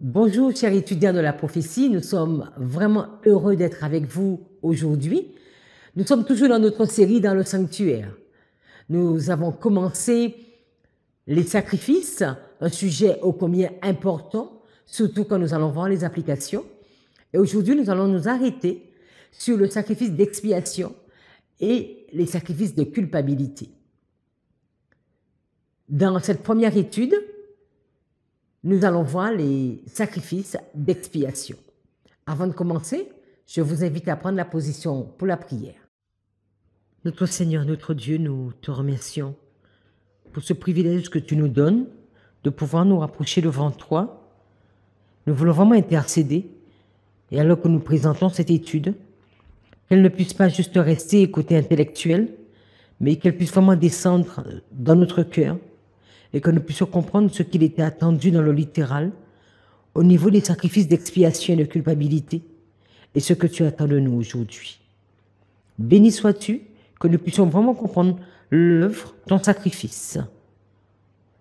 Bonjour, chers étudiants de la prophétie, nous sommes vraiment heureux d'être avec vous aujourd'hui. Nous sommes toujours dans notre série dans le sanctuaire. Nous avons commencé les sacrifices, un sujet ô combien important, surtout quand nous allons voir les applications. Et aujourd'hui, nous allons nous arrêter sur le sacrifice d'expiation et les sacrifices de culpabilité. Dans cette première étude, nous allons voir les sacrifices d'expiation. Avant de commencer, je vous invite à prendre la position pour la prière. Notre Seigneur, notre Dieu, nous te remercions pour ce privilège que tu nous donnes de pouvoir nous rapprocher devant toi. Nous voulons vraiment intercéder, et alors que nous présentons cette étude, qu'elle ne puisse pas juste rester côté intellectuel, mais qu'elle puisse vraiment descendre dans notre cœur, et que nous puissions comprendre ce qu'il était attendu dans le littéral, au niveau des sacrifices d'expiation et de culpabilité, et ce que tu attends de nous aujourd'hui. Béni sois-tu, que nous puissions vraiment comprendre l'œuvre, ton sacrifice,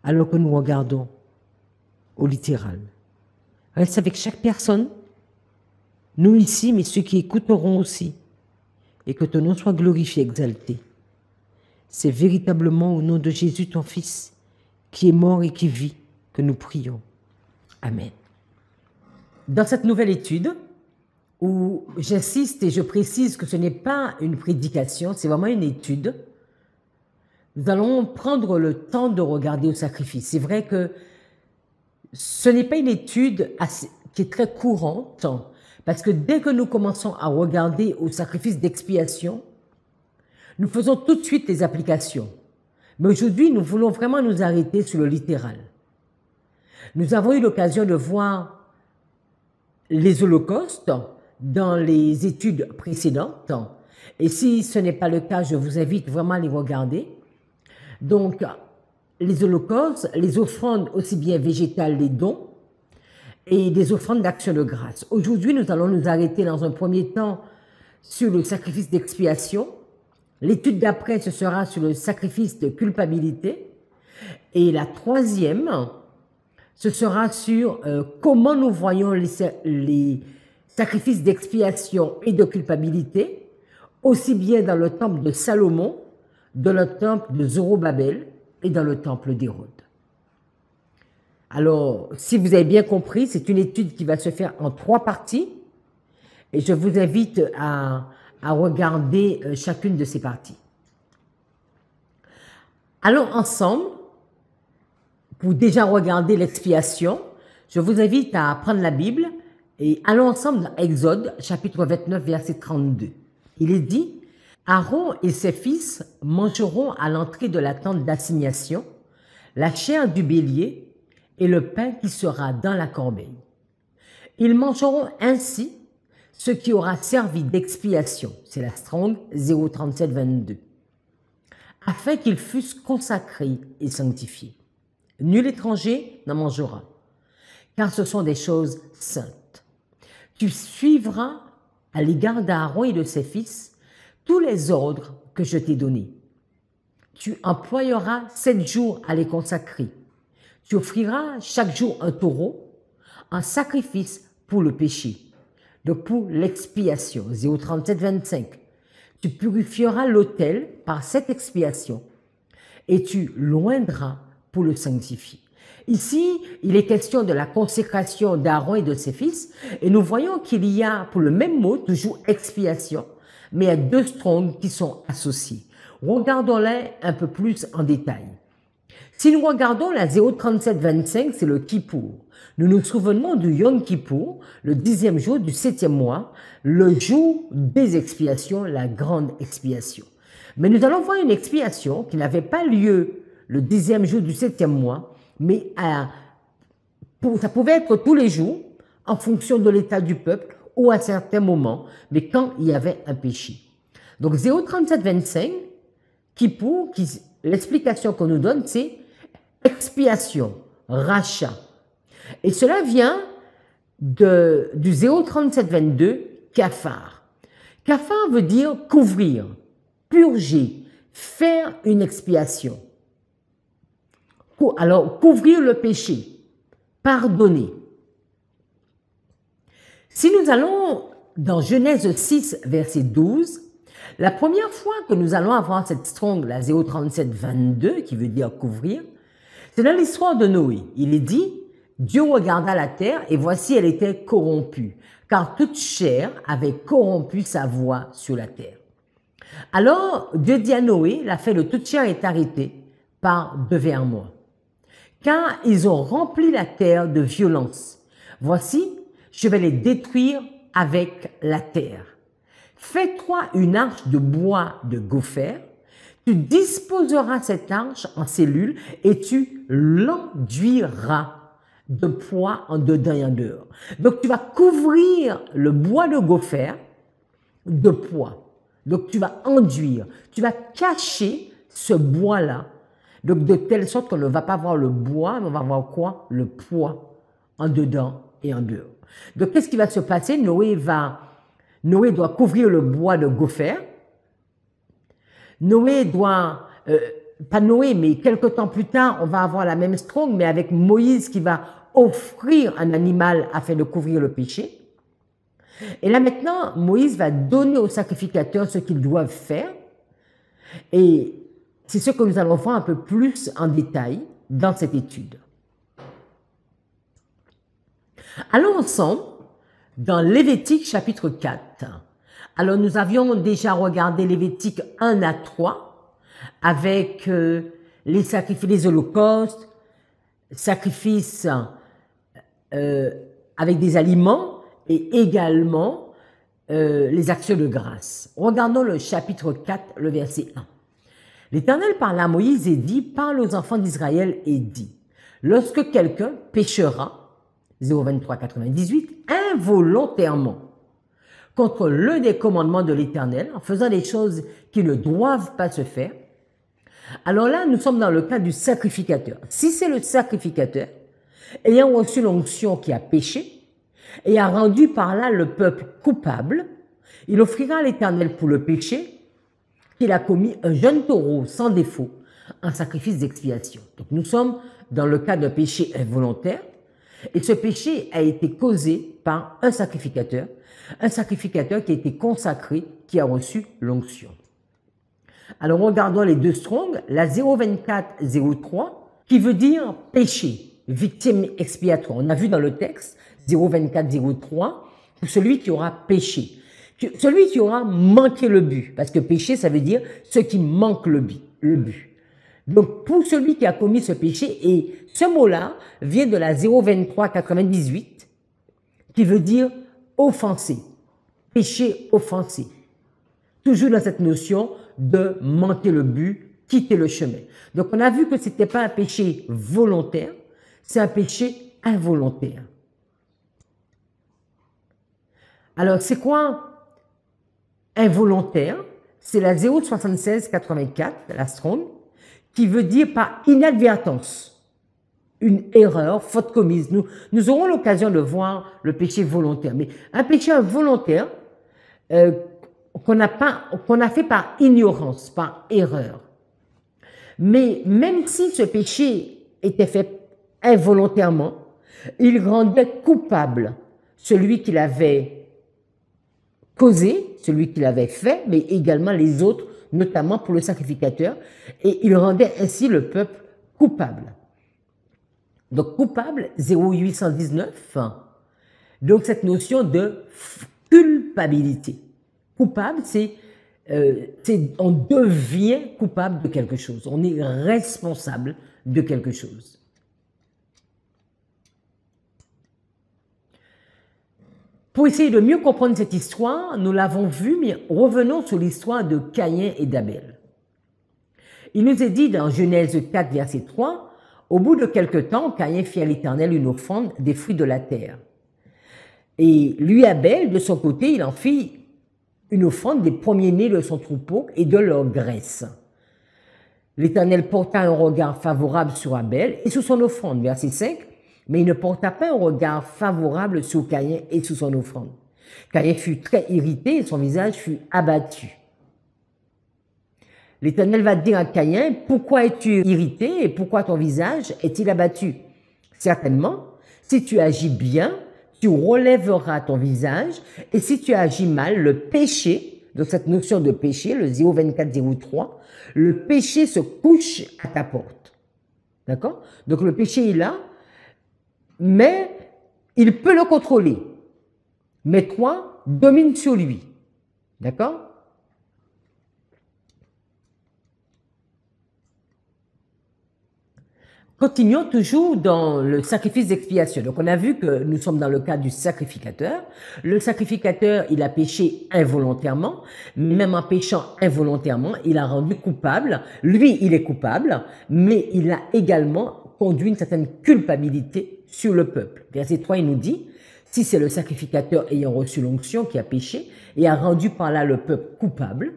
alors que nous regardons au littéral. Reste avec chaque personne, nous ici, mais ceux qui écouteront aussi, et que ton nom soit glorifié, exalté. C'est véritablement au nom de Jésus, ton Fils, qui est mort et qui vit, que nous prions. Amen. Dans cette nouvelle étude, où j'insiste et je précise que ce n'est pas une prédication, c'est vraiment une étude, nous allons prendre le temps de regarder au sacrifice. C'est vrai que ce n'est pas une étude qui est très courante, parce que dès que nous commençons à regarder au sacrifice d'expiation, nous faisons tout de suite les applications. Mais aujourd'hui, nous voulons vraiment nous arrêter sur le littéral. Nous avons eu l'occasion de voir les holocaustes dans les études précédentes. Et si ce n'est pas le cas, je vous invite vraiment à les regarder. Donc, les holocaustes, les offrandes aussi bien végétales, les dons, et des offrandes d'action de grâce. Aujourd'hui, nous allons nous arrêter dans un premier temps sur le sacrifice d'expiation. L'étude d'après, ce sera sur le sacrifice de culpabilité. Et la troisième, ce sera sur comment nous voyons les sacrifices d'expiation et de culpabilité, aussi bien dans le temple de Salomon, dans le temple de Zorobabel et dans le temple d'Hérode. Alors, si vous avez bien compris, c'est une étude qui va se faire en 3 parties. Et je vous invite à regarder chacune de ces parties. Allons ensemble, pour déjà regarder l'expiation, je vous invite à prendre la Bible et allons ensemble dans Exode, chapitre 29, verset 32. Il est dit, « Aaron et ses fils mangeront à l'entrée de la tente d'assignation la chair du bélier et le pain qui sera dans la corbeille. Ils mangeront ainsi ce qui aura servi d'expiation, c'est la Strong 03722, afin qu'ils fussent consacrés et sanctifiés. Nul étranger n'en mangera, car ce sont des choses saintes. Tu suivras à l'égard d'Aaron et de ses fils tous les ordres que je t'ai donnés. Tu employeras 7 jours à les consacrer. Tu offriras chaque jour un taureau, un sacrifice pour le péché. Donc pour l'expiation, 037-25, tu purifieras l'autel par cette expiation et tu l'oindras pour le sanctifier. Ici, il est question de la consécration d'Aaron et de ses fils et nous voyons qu'il y a pour le même mot toujours expiation, mais il y a 2 strongs qui sont associés. Regardons-les un peu plus en détail. Si nous regardons la 037-25, c'est le Kippour. Nous nous souvenons du Yom Kippour, le 10e jour du 7e mois, le jour des expiations, la grande expiation. Mais nous allons voir une expiation qui n'avait pas lieu le 10e jour du 7e mois, mais ça pouvait être tous les jours, en fonction de l'état du peuple, ou à certains moments, mais quand il y avait un péché. Donc 037-25, Kippour, l'explication qu'on nous donne, c'est expiation, rachat. Et cela vient du 037-22, kafar. Kafar veut dire couvrir, purger, faire une expiation. Alors, couvrir le péché, pardonner. Si nous allons dans Genèse 6, verset 12, la première fois que nous allons avoir cette stronge, la 03722, qui veut dire couvrir, c'est dans l'histoire de Noé. Il est dit, Dieu regarda la terre et voici elle était corrompue, car toute chair avait corrompu sa voie sur la terre. Alors Dieu dit à Noé, la faim de toute chair est arrêtée par devers moi, car ils ont rempli la terre de violence. Voici, je vais les détruire avec la terre. Fais-toi une arche de bois de gopher, tu disposeras cette arche en cellules et tu l'enduiras de poids en dedans et en dehors. Donc tu vas couvrir le bois de gopher de poids. Donc tu vas enduire, tu vas cacher ce bois-là, donc de telle sorte qu'on ne va pas voir le bois, mais on va voir quoi? Le poids en dedans et en dehors. Donc qu'est-ce qui va se passer? Noé doit couvrir le bois de gopher. Noé doit, pas Noé, mais quelque temps plus tard, on va avoir la même stronge, mais avec Moïse qui va offrir un animal afin de couvrir le péché. Et là maintenant, Moïse va donner aux sacrificateurs ce qu'ils doivent faire. Et c'est ce que nous allons voir un peu plus en détail dans cette étude. Allons ensemble dans Lévitique chapitre 4. Alors nous avions déjà regardé Lévitique 1 à 3 avec les sacrifices, les holocaustes, sacrifices avec des aliments et également les actions de grâce. Regardons le chapitre 4, le verset 1. L'Éternel parla à Moïse et dit, parle aux enfants d'Israël et dit, lorsque quelqu'un péchera, 023-98, involontairement contre l'un des commandements de l'Éternel, en faisant des choses qui ne doivent pas se faire, alors là, nous sommes dans le cas du sacrificateur. Si c'est le sacrificateur, ayant reçu l'onction qui a péché, et a rendu par là le peuple coupable, il offrira à l'Éternel pour le péché qu'il a commis un jeune taureau sans défaut, en sacrifice d'expiation. Donc nous sommes dans le cas d'un péché involontaire, et ce péché a été causé par un sacrificateur qui a été consacré, qui a reçu l'onction. Alors regardons les deux strongs, la 024-03, qui veut dire péché, victime expiatoire. On a vu dans le texte 024-03, pour celui qui aura péché, celui qui aura manqué le but, parce que péché, ça veut dire ceux qui manquent le but. Donc, pour celui qui a commis ce péché, et ce mot-là vient de la 023-98, qui veut dire offensé, péché offensé. Toujours dans cette notion de manquer le but, quitter le chemin. Donc, on a vu que ce n'était pas un péché volontaire, c'est un péché involontaire. Alors, c'est quoi involontaire? C'est la 076-84, la stronge, qui veut dire par inadvertance, une erreur, faute commise. Nous aurons l'occasion de voir le péché volontaire, mais un péché involontaire qu'on a fait par ignorance, par erreur. Mais même si ce péché était fait involontairement, il rendait coupable celui qui l'avait causé, celui qui l'avait fait, mais également les autres, notamment pour le sacrificateur, et il rendait ainsi le peuple coupable. Donc coupable, 0819, donc cette notion de culpabilité. Coupable, c'est on devient coupable de quelque chose, on est responsable de quelque chose. Pour essayer de mieux comprendre cette histoire, nous l'avons vu, mais revenons sur l'histoire de Caïn et d'Abel. Il nous est dit dans Genèse 4, verset 3, « Au bout de quelque temps, Caïn fit à l'Éternel une offrande des fruits de la terre. Et lui, Abel, de son côté, il en fit une offrande des premiers-nés de son troupeau et de leur graisse. L'Éternel porta un regard favorable sur Abel et sur son offrande. » Verset 5. Mais il ne porta pas un regard favorable sur Caïn et sur son offrande. Caïn fut très irrité et son visage fut abattu. L'Éternel va dire à Caïn, « Pourquoi es-tu irrité et pourquoi ton visage est-il abattu? Certainement, si tu agis bien, tu relèveras ton visage, et si tu agis mal, le péché, donc cette notion de péché, le 02403, le péché se couche à ta porte. D'accord? Donc le péché est là, mais il peut le contrôler. Mais toi, domine sur lui. D'accord? Continuons toujours dans le sacrifice d'expiation. Donc, on a vu que nous sommes dans le cas du sacrificateur. Le sacrificateur, il a péché involontairement, mais même en péchant involontairement, il a rendu coupable. Lui, il est coupable, mais il a également conduit une certaine culpabilité sur le peuple. Verset 3, il nous dit, si c'est le sacrificateur ayant reçu l'onction qui a péché et a rendu par là le peuple coupable,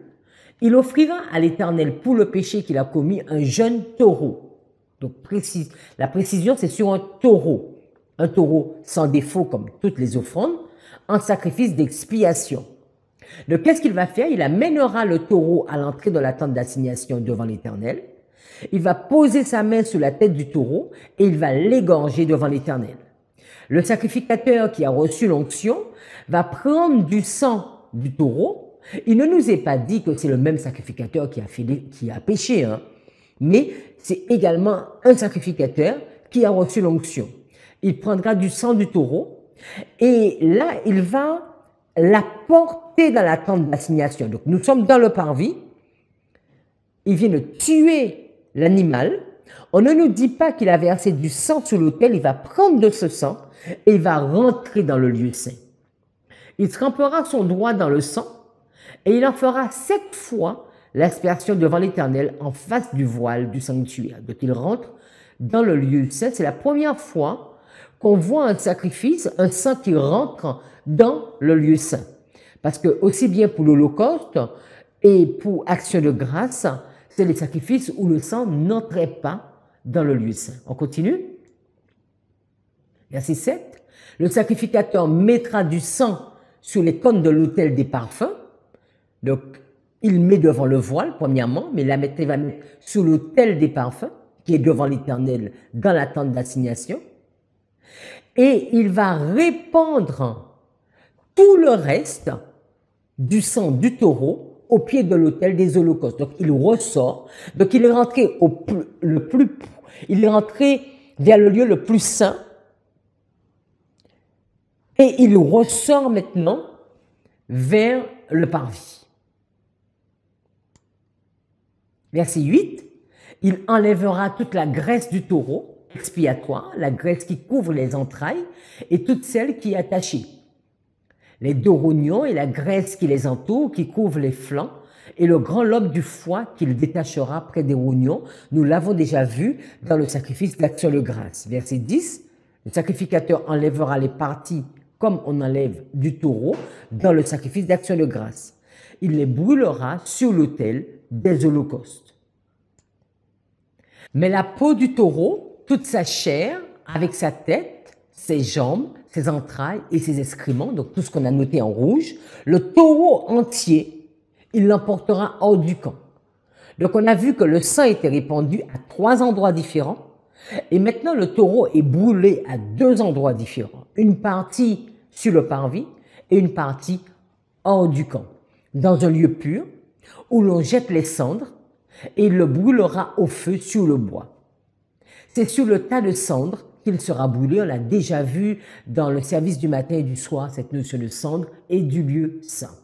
il offrira à l'Éternel pour le péché qu'il a commis un jeune taureau. Donc, la précision, c'est sur un taureau sans défaut comme toutes les offrandes, en sacrifice d'expiation. Donc, qu'est-ce qu'il va faire? Il amènera le taureau à l'entrée de la tente d'assignation devant l'Éternel. Il va poser sa main sur la tête du taureau et il va l'égorger devant l'Éternel. Le sacrificateur qui a reçu l'onction va prendre du sang du taureau. Il ne nous est pas dit que c'est le même sacrificateur qui a péché, hein, mais c'est également un sacrificateur qui a reçu l'onction. Il prendra du sang du taureau et là, il va la porter dans la tente d'assignation. Donc, nous sommes dans le parvis. Il vient de tuer l'animal. On ne nous dit pas qu'il a versé du sang sur l'autel. Il va prendre de ce sang et il va rentrer dans le lieu saint. Il trempera son doigt dans le sang et il en fera 7 fois l'aspersion devant l'Éternel en face du voile du sanctuaire. Donc il rentre dans le lieu saint. C'est la première fois qu'on voit un sacrifice, un sang qui rentre dans le lieu saint. Parce que aussi bien pour l'Holocauste et pour Action de grâce, c'est les sacrifices où le sang n'entrait pas dans le lieu saint. On continue. Verset 7. Le sacrificateur mettra du sang sur les cônes de l'autel des parfums. Donc, il met devant le voile, premièrement, mais il va mettre sur l'autel des parfums, qui est devant l'Éternel, dans la tente d'assignation. Et il va répandre tout le reste du sang du taureau au pied de l'autel des holocaustes. Donc, il ressort. Donc, il est rentré il est rentré vers le lieu le plus saint. Et il ressort maintenant vers le parvis. Verset 8, il enlèvera toute la graisse du taureau expiatoire, la graisse qui couvre les entrailles et toute celle qui est attachée. Les 2 rognons et la graisse qui les entoure, qui couvre les flancs, et le grand lobe du foie qu'il détachera près des rognons. Nous l'avons déjà vu dans le sacrifice d'action de grâce. Verset 10, le sacrificateur enlèvera les parties comme on enlève du taureau dans le sacrifice d'action de grâce. Il les brûlera sur l'autel des holocaustes. Mais la peau du taureau, toute sa chair, avec sa tête, ses jambes, ses entrailles et ses excréments, donc tout ce qu'on a noté en rouge, le taureau entier, il l'emportera hors du camp. Donc on a vu que le sang était répandu à 3 endroits différents, et maintenant le taureau est brûlé à 2 endroits différents. Une partie sur le parvis et une partie hors du camp, dans un lieu pur, où l'on jette les cendres, et il le brûlera au feu sur le bois. C'est sur le tas de cendres qu'il sera brûlé. On l'a déjà vu dans le service du matin et du soir, cette notion de cendre et du lieu saint.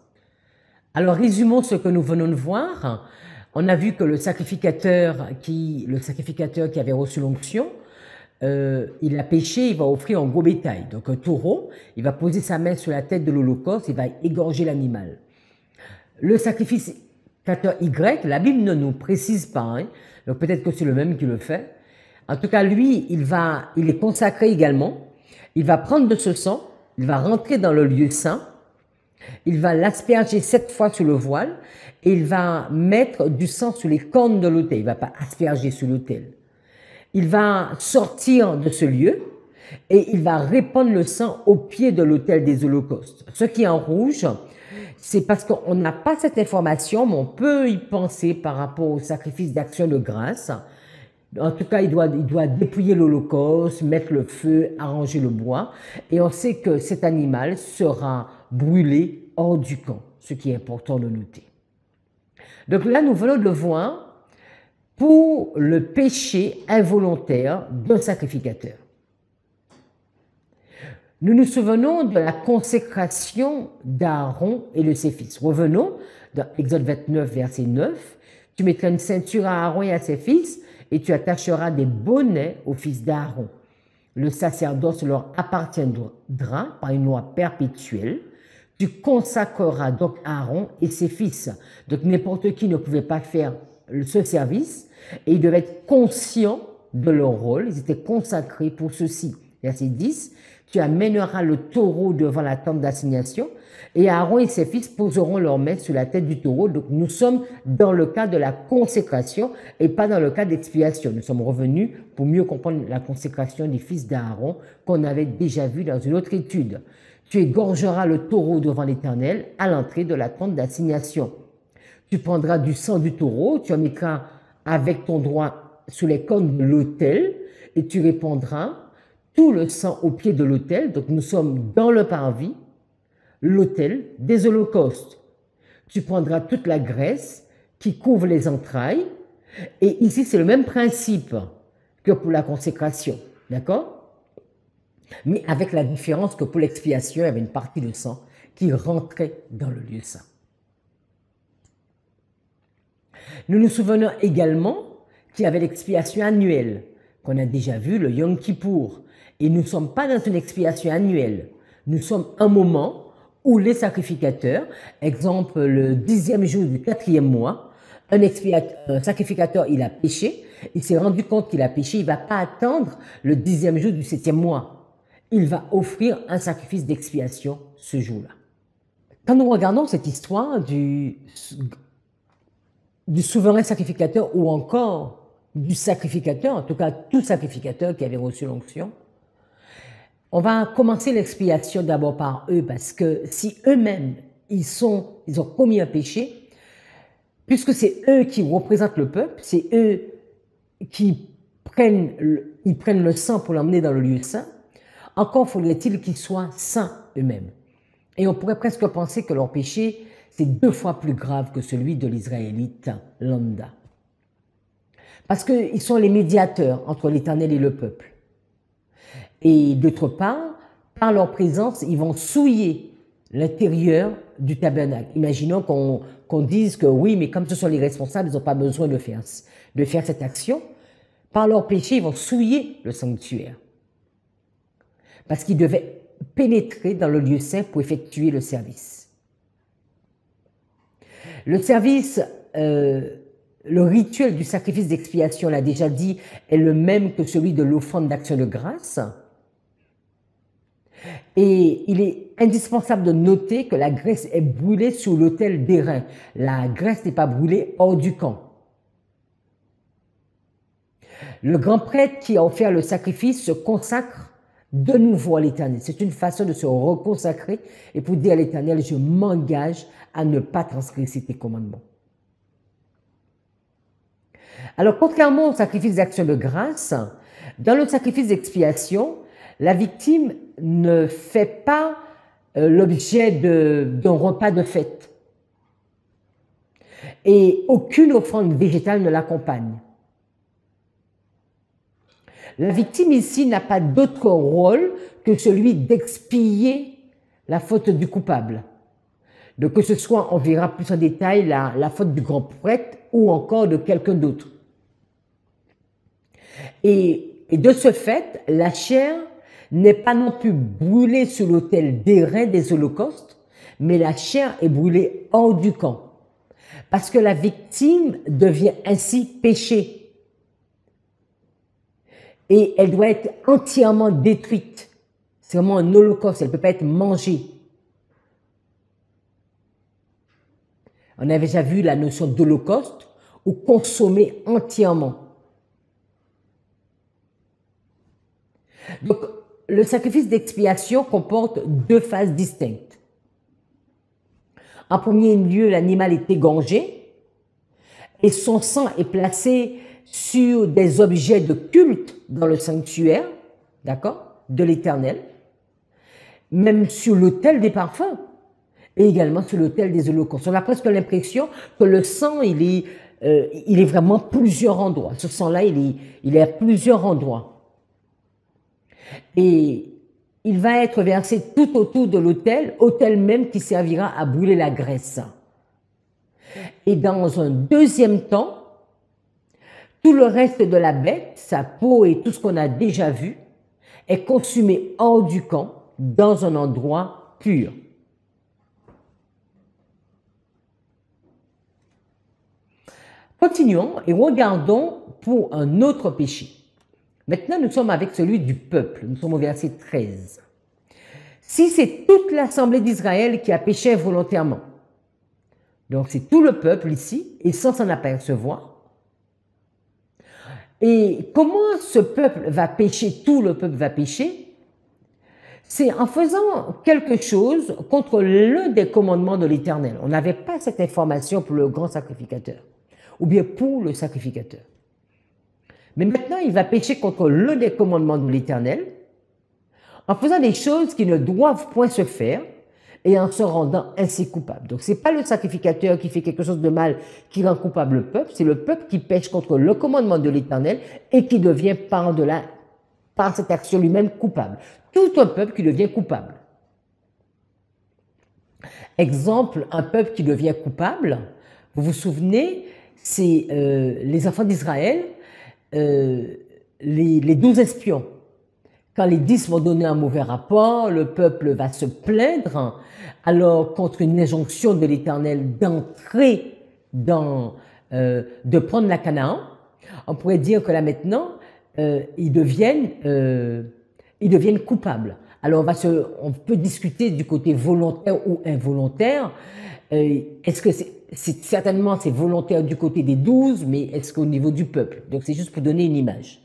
Alors, résumons ce que nous venons de voir. On a vu que le sacrificateur qui avait reçu l'onction, il a péché, il va offrir un gros bétail. Donc, un taureau, il va poser sa main sur la tête de l'Holocauste, il va égorger l'animal. Le sacrificateur Y, la Bible ne nous précise pas, hein, donc peut-être que c'est le même qui le fait. En tout cas, lui, il est consacré également. Il va prendre de ce sang, il va rentrer dans le lieu saint, il va l'asperger 7 fois sur le voile et il va mettre du sang sur les cornes de l'autel. Il ne va pas asperger sur l'autel. Il va sortir de ce lieu et il va répandre le sang au pied de l'autel des holocaustes. Ce qui est en rouge, c'est parce qu'on n'a pas cette information, mais on peut y penser par rapport au sacrifice d'action de grâce. En tout cas, il doit dépouiller l'Holocauste, mettre le feu, arranger le bois. Et on sait que cet animal sera brûlé hors du camp, ce qui est important de noter. Donc là, nous venons de voir pour le péché involontaire d'un sacrificateur. Nous nous souvenons de la consécration d'Aaron et de ses fils. Revenons dans Exode 29, verset 9. Tu mettras une ceinture à Aaron et à ses fils, et tu attacheras des bonnets aux fils d'Aaron. Le sacerdoce leur appartiendra par une loi perpétuelle. Tu consacreras donc Aaron et ses fils. Donc n'importe qui ne pouvait pas faire ce service, et ils devaient être conscients de leur rôle, ils étaient consacrés pour ceci. Verset 10, tu amèneras le taureau devant la tente d'assignation, et Aaron et ses fils poseront leurs mains sur la tête du taureau. Donc nous sommes dans le cas de la consécration et pas dans le cas d'expiation. Nous sommes revenus pour mieux comprendre la consécration des fils d'Aaron qu'on avait déjà vu dans une autre étude. Tu égorgeras le taureau devant l'Éternel à l'entrée de la tente d'assignation. Tu prendras du sang du taureau, tu en mettras avec ton doigt sous les cornes de l'autel et tu répandras tout le sang au pied de l'autel. Donc nous sommes dans le parvis, l'autel des holocaustes. Tu prendras toute la graisse qui couvre les entrailles. Et ici, c'est le même principe que pour la consécration. D'accord? Mais avec la différence que pour l'expiation, il y avait une partie de sang qui rentrait dans le lieu saint. Nous nous souvenons également qu'il y avait l'expiation annuelle, qu'on a déjà vu, le Yom Kippour. Et nous ne sommes pas dans une expiation annuelle. Nous sommes un moment où les sacrificateurs, exemple le 10e jour du 4e mois, un sacrificateur, il a péché, il s'est rendu compte qu'il a péché, il ne va pas attendre le 10e jour du 7e mois. Il va offrir un sacrifice d'expiation ce jour-là. Quand nous regardons cette histoire du souverain sacrificateur ou encore du sacrificateur, en tout cas tout sacrificateur qui avait reçu l'onction, on va commencer l'expiation d'abord par eux, parce que si eux-mêmes, ils ont commis un péché, puisque c'est eux qui représentent le peuple, c'est eux qui prennent le sang pour l'emmener dans le lieu saint, encore faudrait-il qu'ils soient saints eux-mêmes. Et on pourrait presque penser que leur péché, c'est 2 fois plus grave que celui de l'Israélite lambda. Parce qu'ils sont les médiateurs entre l'Éternel et le peuple. Et d'autre part, par leur présence, ils vont souiller l'intérieur du tabernacle. Imaginons qu'on dise que oui, mais comme ce sont les responsables, ils n'ont pas besoin de faire cette action. Par leur péché, ils vont souiller le sanctuaire. Parce qu'ils devaient pénétrer dans le lieu saint pour effectuer le service. Le service, le rituel du sacrifice d'expiation, on l'a déjà dit, est le même que celui de l'offrande d'action de grâce. Et il est indispensable de noter que la graisse est brûlée sur l'autel d'airain. La graisse n'est pas brûlée hors du camp. Le grand prêtre qui a offert le sacrifice se consacre de nouveau à l'Éternel. C'est une façon de se reconsacrer et pour dire à l'Éternel, je m'engage à ne pas transgresser tes commandements. Alors, contrairement au sacrifice d'action de grâce, dans le sacrifice d'expiation, la victime ne fait pas l'objet d'un repas de fête. Et aucune offrande végétale ne l'accompagne. La victime ici n'a pas d'autre rôle que celui d'expier la faute du coupable. Donc que ce soit, on verra plus en détail, la faute du grand prêtre ou encore de quelqu'un d'autre. Et de ce fait, la chair n'est pas non plus brûlée sur l'autel d'airain des holocaustes, mais la chair est brûlée hors du camp. Parce que la victime devient ainsi péché. Et elle doit être entièrement détruite. C'est vraiment un holocauste, elle ne peut pas être mangée. On avait déjà vu la notion d'holocauste ou consommer entièrement. Donc, le sacrifice d'expiation comporte 2 phases distinctes. En premier lieu, l'animal est égorgé et son sang est placé sur des objets de culte dans le sanctuaire, d'accord, de l'Éternel, même sur l'autel des parfums et également sur l'autel des holocaustes. On a presque l'impression que le sang, il est vraiment à plusieurs endroits. Ce sang-là, il est à plusieurs endroits. Et il va être versé tout autour de l'autel, autel même qui servira à brûler la graisse. Et dans un deuxième temps, tout le reste de la bête, sa peau et tout ce qu'on a déjà vu, est consumé hors du camp, dans un endroit pur. Continuons et regardons pour un autre péché. Maintenant, nous sommes avec celui du peuple. Nous sommes au verset 13. Si c'est toute l'assemblée d'Israël qui a péché volontairement, donc c'est tout le peuple ici, et sans s'en apercevoir, et comment ce peuple va pécher, tout le peuple va pécher? C'est en faisant quelque chose contre l'un des commandements de l'Éternel. On n'avait pas cette information pour le grand sacrificateur, ou bien pour le sacrificateur. Mais maintenant, il va pécher contre l'un des commandements de l'Éternel, en faisant des choses qui ne doivent point se faire, et en se rendant ainsi coupable. Donc, ce n'est pas le sacrificateur qui fait quelque chose de mal qui rend coupable le peuple, c'est le peuple qui pêche contre le commandement de l'Éternel et qui devient par cette action lui-même coupable. Tout un peuple qui devient coupable. Exemple, un peuple qui devient coupable, vous vous souvenez, c'est les enfants d'Israël, les 12 espions. Quand les 10 vont donner un mauvais rapport, le peuple va se plaindre, alors contre une injonction de l'Éternel d'entrer de prendre la Canaan, on pourrait dire que là maintenant, ils deviennent coupables. Alors on peut discuter du côté volontaire ou involontaire. Est-ce que certainement c'est volontaire du côté des 12, mais est-ce qu'au niveau du peuple? Donc c'est juste pour donner une image.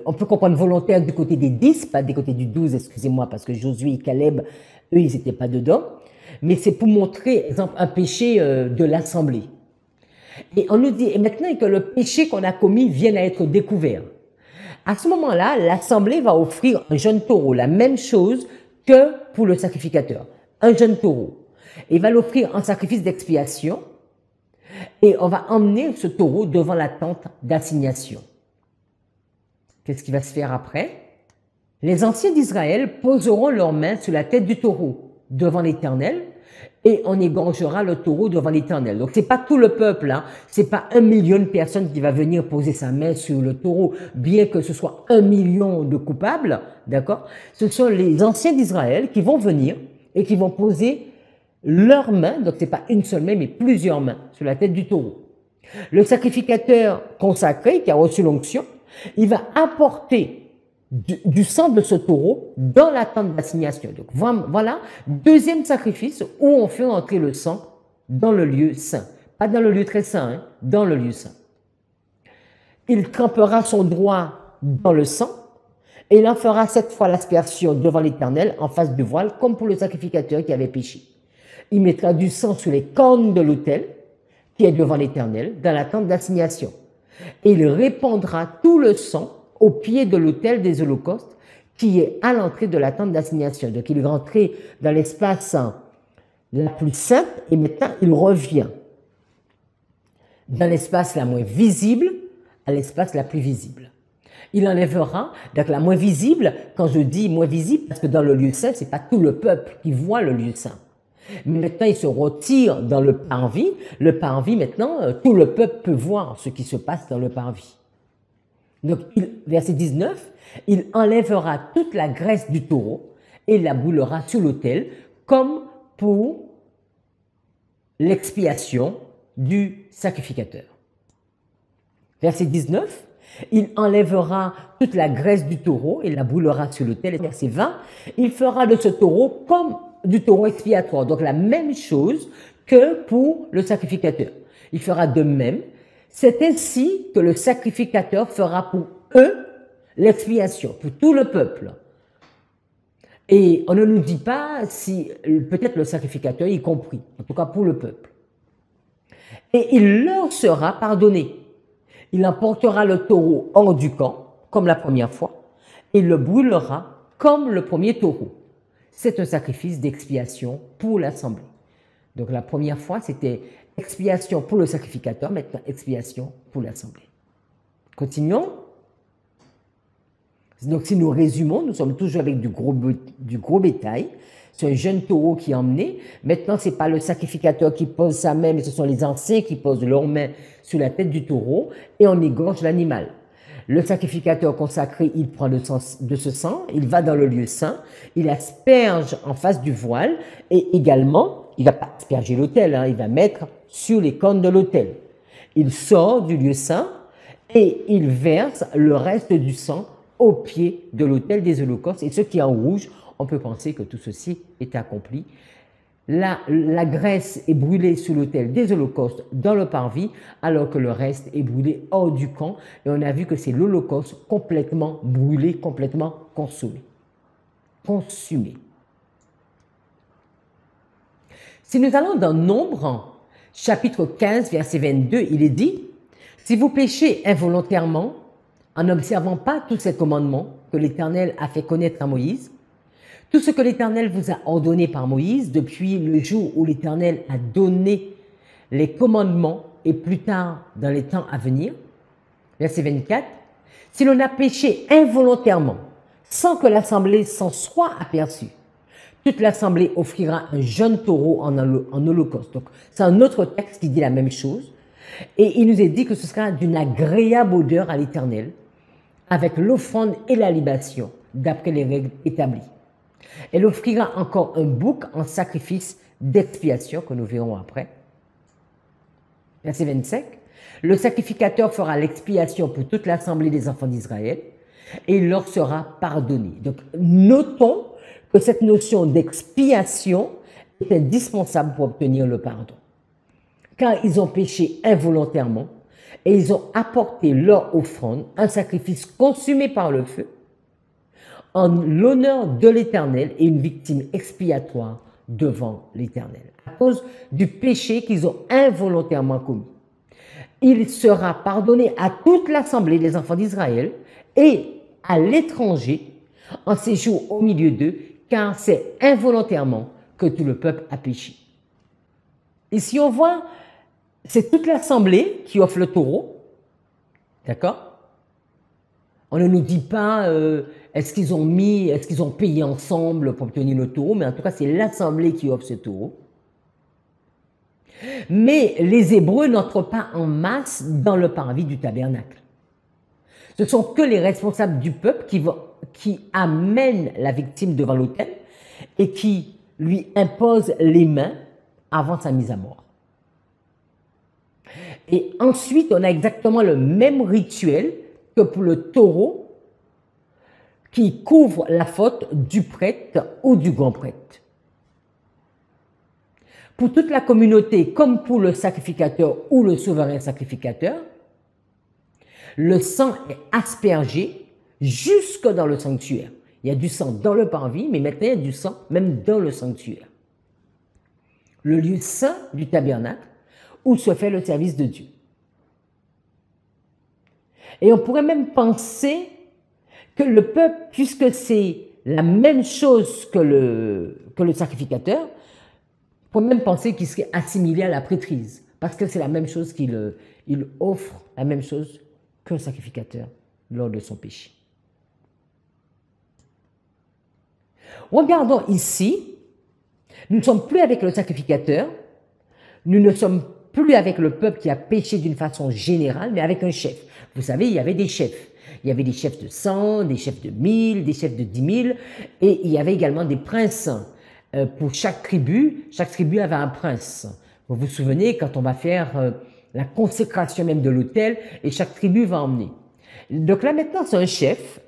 On peut comprendre volontaire du côté des 10, pas du côté du 12, excusez-moi, parce que Josué et Caleb, eux, ils n'étaient pas dedans. Mais c'est pour montrer, exemple, un péché de l'assemblée. Et on nous dit, et maintenant que le péché qu'on a commis vient à être découvert. À ce moment-là, l'assemblée va offrir un jeune taureau, la même chose que pour le sacrificateur. Un jeune taureau. Il va l'offrir en sacrifice d'expiation et on va emmener ce taureau devant la tente d'assignation. Qu'est-ce qui va se faire après? Les anciens d'Israël poseront leurs mains sur la tête du taureau devant l'Éternel et on égorgera le taureau devant l'Éternel. Donc c'est pas tout le peuple, hein. C'est pas 1 million de personnes qui va venir poser sa main sur le taureau, bien que ce soit 1 million de coupables, d'accord? Ce sont les anciens d'Israël qui vont venir et qui vont poser leurs mains, donc c'est pas une seule main, mais plusieurs mains sur la tête du taureau. Le sacrificateur consacré qui a reçu l'onction, il va apporter du sang de ce taureau dans la tente d'assignation. Donc voilà, deuxième sacrifice où on fait entrer le sang dans le lieu saint. Pas dans le lieu très saint, hein, dans le lieu saint. Il trempera son doigt dans le sang et il en fera 7 fois l'aspersion devant l'Éternel en face du voile, comme pour le sacrificateur qui avait péché. Il mettra du sang sur les cornes de l'autel qui est devant l'Éternel dans la tente d'assignation. Et il répandra tout le sang au pied de l'autel des holocaustes qui est à l'entrée de la tente d'assignation. Donc il est rentré dans l'espace la plus sainte et maintenant il revient dans l'espace la moins visible à l'espace la plus visible. Il enlèvera, donc la moins visible, quand je dis moins visible, parce que dans le lieu saint, c'est pas tout le peuple qui voit le lieu saint. Mais maintenant, il se retire dans le parvis. Le parvis, maintenant, tout le peuple peut voir ce qui se passe dans le parvis. Donc, verset 19, il enlèvera toute la graisse du taureau et la brûlera sur l'autel, comme pour l'expiation du sacrificateur. Verset 19, il enlèvera toute la graisse du taureau et la brûlera sur l'autel. Et verset 20, il fera de ce taureau comme du taureau expiatoire. Donc la même chose que pour le sacrificateur. Il fera de même. C'est ainsi que le sacrificateur fera pour eux l'expiation, pour tout le peuple. Et on ne nous dit pas si peut-être le sacrificateur y compris, en tout cas pour le peuple. et il leur sera pardonné. Il emportera le taureau hors du camp, comme la première fois, et le brûlera comme le premier taureau. C'est un sacrifice d'expiation pour l'assemblée. Donc la première fois, c'était expiation pour le sacrificateur, maintenant expiation pour l'assemblée. Continuons. Donc si nous résumons, nous sommes toujours avec du gros bétail. C'est un jeune taureau qui est emmené. Maintenant, ce n'est pas le sacrificateur qui pose sa main, mais ce sont les anciens qui posent leurs mains sur la tête du taureau et on égorge l'animal. Le sacrificateur consacré, il prend de ce sang, il va dans le lieu saint, il asperge en face du voile et également, il ne va pas asperger l'autel, il va mettre sur les cornes de l'autel. Il sort du lieu saint et il verse le reste du sang au pied de l'autel des holocaustes. Et ce qui est en rouge, on peut penser que tout ceci est accompli. La graisse est brûlée sur l'autel des holocaustes dans le parvis, alors que le reste est brûlé hors du camp. Et on a vu que c'est l'holocauste complètement brûlé, complètement consumé. Si nous allons dans Nombre, chapitre 15, verset 22, il est dit « Si vous péchez involontairement, en n'observant pas tous ces commandements que l'Éternel a fait connaître à Moïse, tout ce que l'Éternel vous a ordonné par Moïse depuis le jour où l'Éternel a donné les commandements et plus tard dans les temps à venir. » Verset 24. « Si l'on a péché involontairement, sans que l'assemblée s'en soit aperçue, toute l'assemblée offrira un jeune taureau en holocauste. » Donc, c'est un autre texte qui dit la même chose. Et il nous est dit que ce sera d'une agréable odeur à l'Éternel, avec l'offrande et la libation, d'après les règles établies. Elle offrira encore un bouc en sacrifice d'expiation, que nous verrons après. Verset 25. Le sacrificateur fera l'expiation pour toute l'assemblée des enfants d'Israël et il leur sera pardonné. Donc, notons que cette notion d'expiation est indispensable pour obtenir le pardon. Car ils ont péché involontairement et ils ont apporté leur offrande, un sacrifice consumé par le feu, en l'honneur de l'Éternel et une victime expiatoire devant l'Éternel, à cause du péché qu'ils ont involontairement commis. Il sera pardonné à toute l'assemblée des enfants d'Israël et à l'étranger en séjour au milieu d'eux, car c'est involontairement que tout le peuple a péché. Ici, on voit, c'est toute l'assemblée qui offre le taureau, d'accord? On ne nous dit pas est-ce qu'ils ont payé ensemble pour obtenir le taureau, mais en tout cas, c'est l'assemblée qui offre ce taureau. Mais les Hébreux n'entrent pas en masse dans le parvis du tabernacle. Ce sont que les responsables du peuple qui amènent la victime devant l'autel et qui lui imposent les mains avant sa mise à mort. Et ensuite, on a exactement le même rituel que pour le taureau qui couvre la faute du prêtre ou du grand prêtre. Pour toute la communauté, comme pour le sacrificateur ou le souverain sacrificateur, le sang est aspergé jusque dans le sanctuaire. Il y a du sang dans le parvis, mais maintenant il y a du sang même dans le sanctuaire. Le lieu saint du tabernacle où se fait le service de Dieu. Et on pourrait même penser que le peuple, puisque c'est la même chose que le sacrificateur, on pourrait même penser qu'il serait assimilé à la prêtrise, parce que c'est la même chose il offre, la même chose qu'un sacrificateur lors de son péché. Regardons ici, nous ne sommes plus avec le sacrificateur, nous ne sommes plus avec le peuple qui a péché d'une façon générale, mais avec un chef. Vous savez, il y avait des chefs. Il y avait des chefs de 100, des chefs de 1000, des chefs de 10 000, et il y avait également des princes. Pour chaque tribu avait un prince. Vous vous souvenez, quand on va faire la consécration même de l'autel, et chaque tribu va emmener. Donc là maintenant, c'est un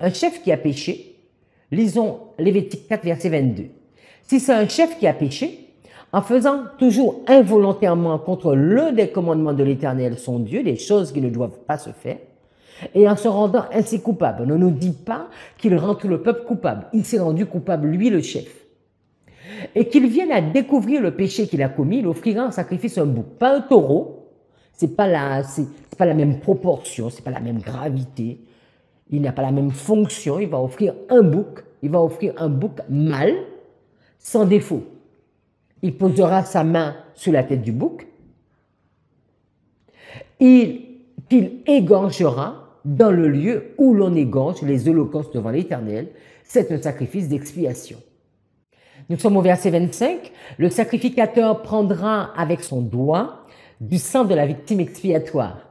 chef qui a péché. Lisons Lévitique 4, verset 22. Si c'est un chef qui a péché, en faisant toujours involontairement contre l'un des commandements de l'Éternel, son Dieu, des choses qui ne doivent pas se faire, et en se rendant ainsi coupable, on ne nous dit pas qu'il rend tout le peuple coupable. Il s'est rendu coupable, lui, le chef. Et qu'il vienne à découvrir le péché qu'il a commis, il offrira en sacrifice un bouc, pas un taureau, c'est pas la même proportion, c'est pas la même gravité, il n'a pas la même fonction. Il va offrir un bouc mâle, sans défaut. Il posera sa main sur la tête du bouc, qu'il égorgera dans le lieu où l'on égorge les holocaustes devant l'Éternel. C'est un sacrifice d'expiation. Nous sommes au verset 25. Le sacrificateur prendra avec son doigt du sang de la victime expiatoire.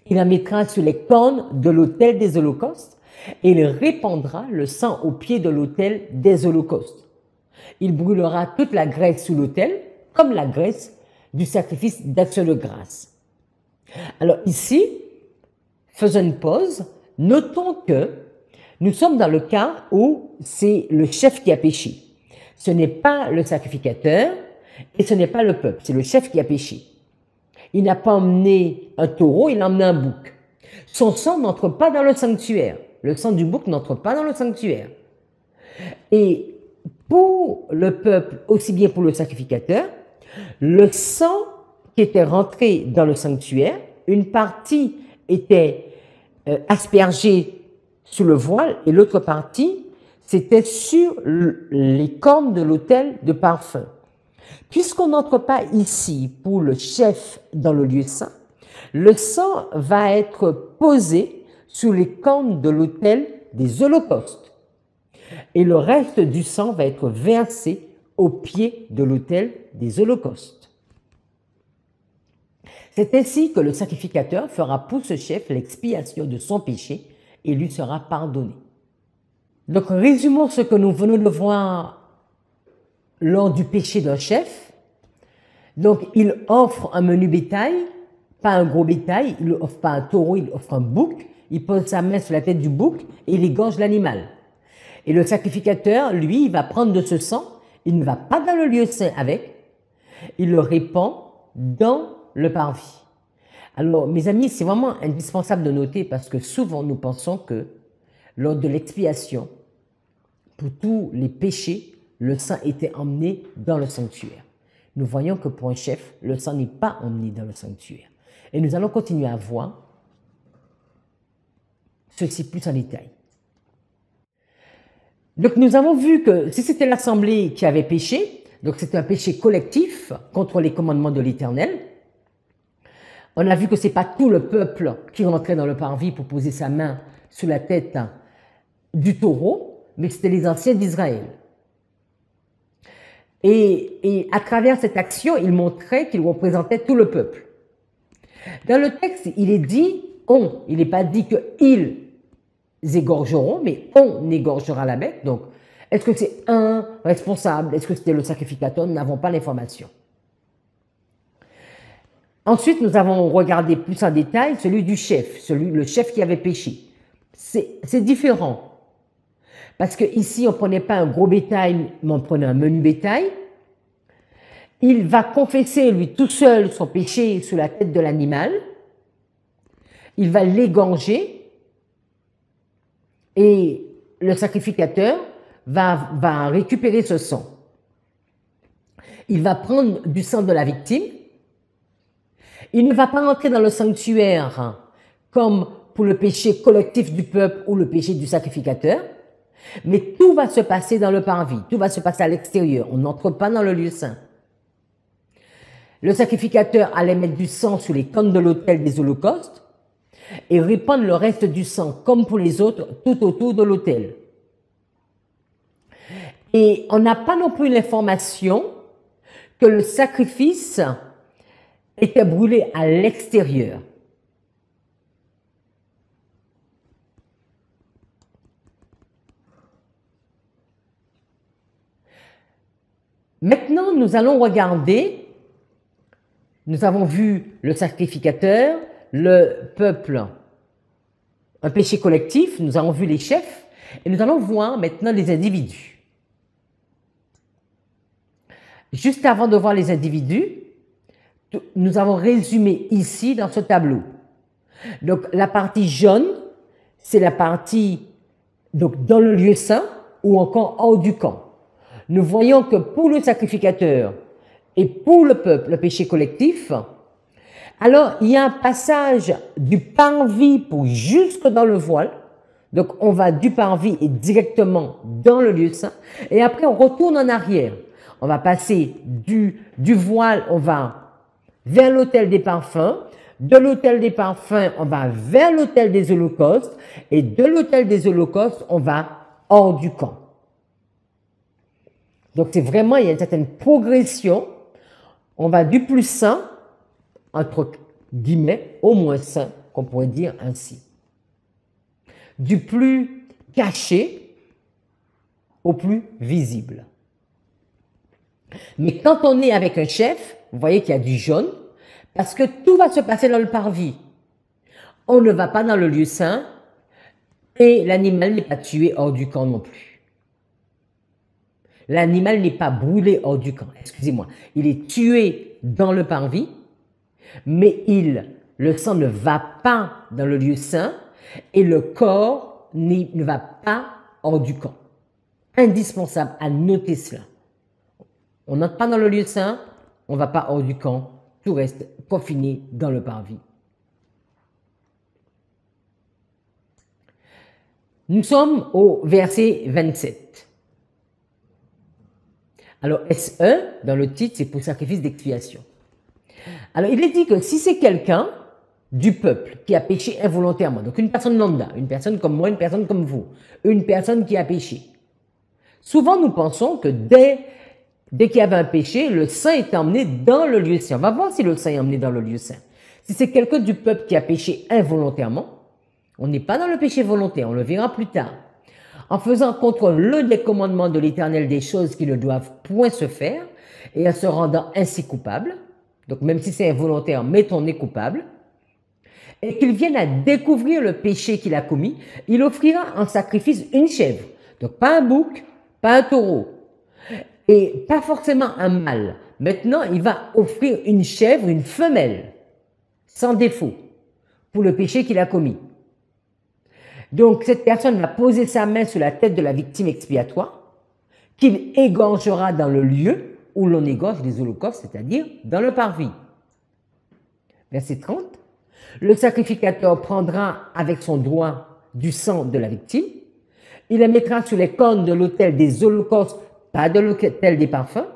Il en mettra sur les cornes de l'autel des holocaustes et il répandra le sang au pied de l'autel des holocaustes. Il brûlera toute la graisse sous l'autel, comme la graisse du sacrifice d'action de grâce. Alors ici, faisons une pause. Notons que nous sommes dans le cas où c'est le chef qui a péché. Ce n'est pas le sacrificateur et ce n'est pas le peuple, c'est le chef qui a péché. Il n'a pas emmené un taureau, il a emmené un bouc. Son sang n'entre pas dans le sanctuaire. Le sang du bouc n'entre pas dans le sanctuaire. Et pour le peuple, aussi bien pour le sacrificateur, le sang qui était rentré dans le sanctuaire, une partie était aspergée sous le voile et l'autre partie, c'était sur les cornes de l'autel de parfum. Puisqu'on n'entre pas ici pour le chef dans le lieu saint, le sang va être posé sur les cornes de l'autel des holocaustes. Et le reste du sang va être versé au pied de l'autel des holocaustes. C'est ainsi que le sacrificateur fera pour ce chef l'expiation de son péché et lui sera pardonné. Donc, résumons ce que nous venons de voir lors du péché d'un chef. Donc, il offre un menu bétail, pas un gros bétail, il offre pas un taureau, il offre un bouc, il pose sa main sur la tête du bouc et il égorge l'animal. Et le sacrificateur, lui, il va prendre de ce sang, il ne va pas dans le lieu saint avec, il le répand dans le parvis. Alors, mes amis, c'est vraiment indispensable de noter parce que souvent nous pensons que lors de l'expiation, pour tous les péchés, le sang était emmené dans le sanctuaire. Nous voyons que pour un chef, le sang n'est pas emmené dans le sanctuaire. Et nous allons continuer à voir ceci plus en détail. Donc nous avons vu que si c'était l'assemblée qui avait péché, donc c'était un péché collectif contre les commandements de l'Éternel, on a vu que ce n'est pas tout le peuple qui rentrait dans le parvis pour poser sa main sur la tête du taureau, mais c'était les anciens d'Israël. Et à travers cette action, il montrait qu'il représentait tout le peuple. Dans le texte, il est dit « on », il n'est pas dit que « ils » égorgeront, mais « on » égorgera la bête. Donc, est-ce que c'est un responsable? Est-ce que c'était le sacrificateur? Nous n'avons pas l'information. Ensuite, nous avons regardé plus en détail celui du chef, le chef qui avait péché. C'est différent. Parce qu'ici, on ne prenait pas un gros bétail, mais on prenait un menu bétail. Il va confesser, lui, tout seul, son péché sur la tête de l'animal. Il va l'égorger. Et le sacrificateur va récupérer ce sang. Il va prendre du sang de la victime. Il ne va pas entrer dans le sanctuaire comme pour le péché collectif du peuple ou le péché du sacrificateur. Mais tout va se passer dans le parvis, tout va se passer à l'extérieur. On n'entre pas dans le lieu saint. Le sacrificateur allait mettre du sang sur les cornes de l'autel des holocaustes et répandre le reste du sang, comme pour les autres, tout autour de l'autel. Et on n'a pas non plus l'information que le sacrifice était brûlé à l'extérieur. Maintenant, nous allons regarder, nous avons vu le sacrificateur, le peuple, un péché collectif, nous avons vu les chefs, et nous allons voir maintenant les individus. Juste avant de voir les individus, nous avons résumé ici dans ce tableau. Donc la partie jaune, c'est la partie donc, dans le lieu saint ou encore hors du camp. Nous voyons que pour le sacrificateur et pour le peuple, le péché collectif, Alors, il y a un passage du parvis pour jusque dans le voile. Donc, on va du parvis et directement dans le lieu saint. Et après, on retourne en arrière. On va passer du voile, on va vers l'autel des parfums. De l'autel des parfums, on va vers l'autel des holocaustes. Et de l'autel des holocaustes, on va hors du camp. Donc, c'est vraiment, il y a une certaine progression. On va du plus saint, entre guillemets, au moins saint, qu'on pourrait dire ainsi. Du plus caché au plus visible. Mais quand on est avec un chef, vous voyez qu'il y a du jaune, parce que tout va se passer dans le parvis. On ne va pas dans le lieu saint et l'animal n'est pas tué hors du camp non plus. L'animal n'est pas brûlé hors du camp, excusez-moi. Il est tué dans le parvis, mais le sang ne va pas dans le lieu saint et le corps ne va pas hors du camp. Indispensable à noter cela. On n'entre pas dans le lieu saint, on ne va pas hors du camp, tout reste confiné dans le parvis. Nous sommes au verset 27. Alors, SE, dans le titre, c'est pour sacrifice d'expiation. Alors, il est dit que si c'est quelqu'un du peuple qui a péché involontairement, donc une personne lambda, une personne comme moi, une personne comme vous, une personne qui a péché. Souvent, nous pensons que dès qu'il y avait un péché, le sang est emmené dans le lieu saint. On va voir si le sang est emmené dans le lieu saint. Si c'est quelqu'un du peuple qui a péché involontairement, on n'est pas dans le péché volontaire, on le verra plus tard. En faisant contre l'un des commandements de l'Éternel des choses qui ne doivent point se faire, et en se rendant ainsi coupable, donc même si c'est involontaire, mais on est coupable, et qu'il vienne à découvrir le péché qu'il a commis, il offrira en sacrifice une chèvre. Donc pas un bouc, pas un taureau, et pas forcément un mâle. Maintenant, il va offrir une chèvre, une femelle, sans défaut, pour le péché qu'il a commis. Donc, cette personne va poser sa main sur la tête de la victime expiatoire, qu'il égorgera dans le lieu où l'on égorge les holocaustes, c'est-à-dire dans le parvis. Verset 30. Le sacrificateur prendra avec son doigt du sang de la victime, il la mettra sur les cornes de l'autel des holocaustes, pas de l'autel des parfums,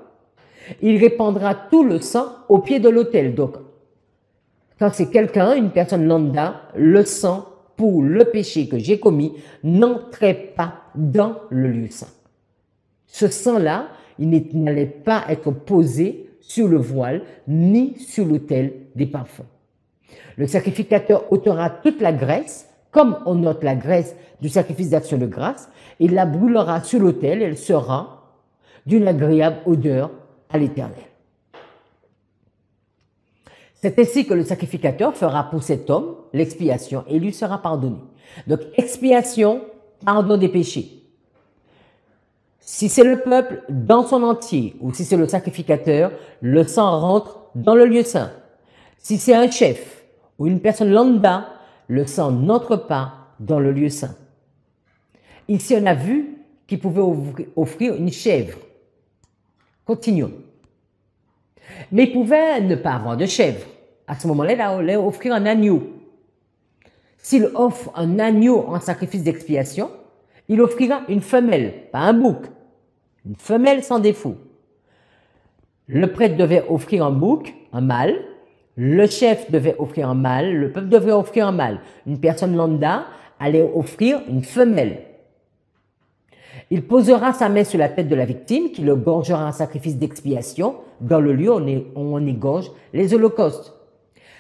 il répandra tout le sang au pied de l'autel. Donc, quand c'est quelqu'un, une personne lambda, le sang pour le péché que j'ai commis n'entrait pas dans le lieu saint. Ce sang-là, il n'allait pas être posé sur le voile ni sur l'autel des parfums. Le sacrificateur ôtera toute la graisse, comme on ôte la graisse du sacrifice d'action de grâce, et la brûlera sur l'autel, elle sera d'une agréable odeur à l'Éternel. C'est ainsi que le sacrificateur fera pour cet homme l'expiation et lui sera pardonné. Donc, expiation, pardon des péchés. Si c'est le peuple dans son entier ou si c'est le sacrificateur, le sang rentre dans le lieu saint. Si c'est un chef ou une personne lambda, le sang n'entre pas dans le lieu saint. Ici, on a vu qu'il pouvait offrir une chèvre. Continuons. Mais il pouvait ne pas avoir de chèvre. À ce moment-là, il allait offrir un agneau. S'il offre un agneau en sacrifice d'expiation, il offrira une femelle, pas un bouc. Une femelle sans défaut. Le prêtre devait offrir un bouc, un mâle. Le chef devait offrir un mâle. Le peuple devait offrir un mâle. Une personne lambda allait offrir une femelle. Il posera sa main sur la tête de la victime, qui le gorgera en sacrifice d'expiation dans le lieu où on égorge les holocaustes.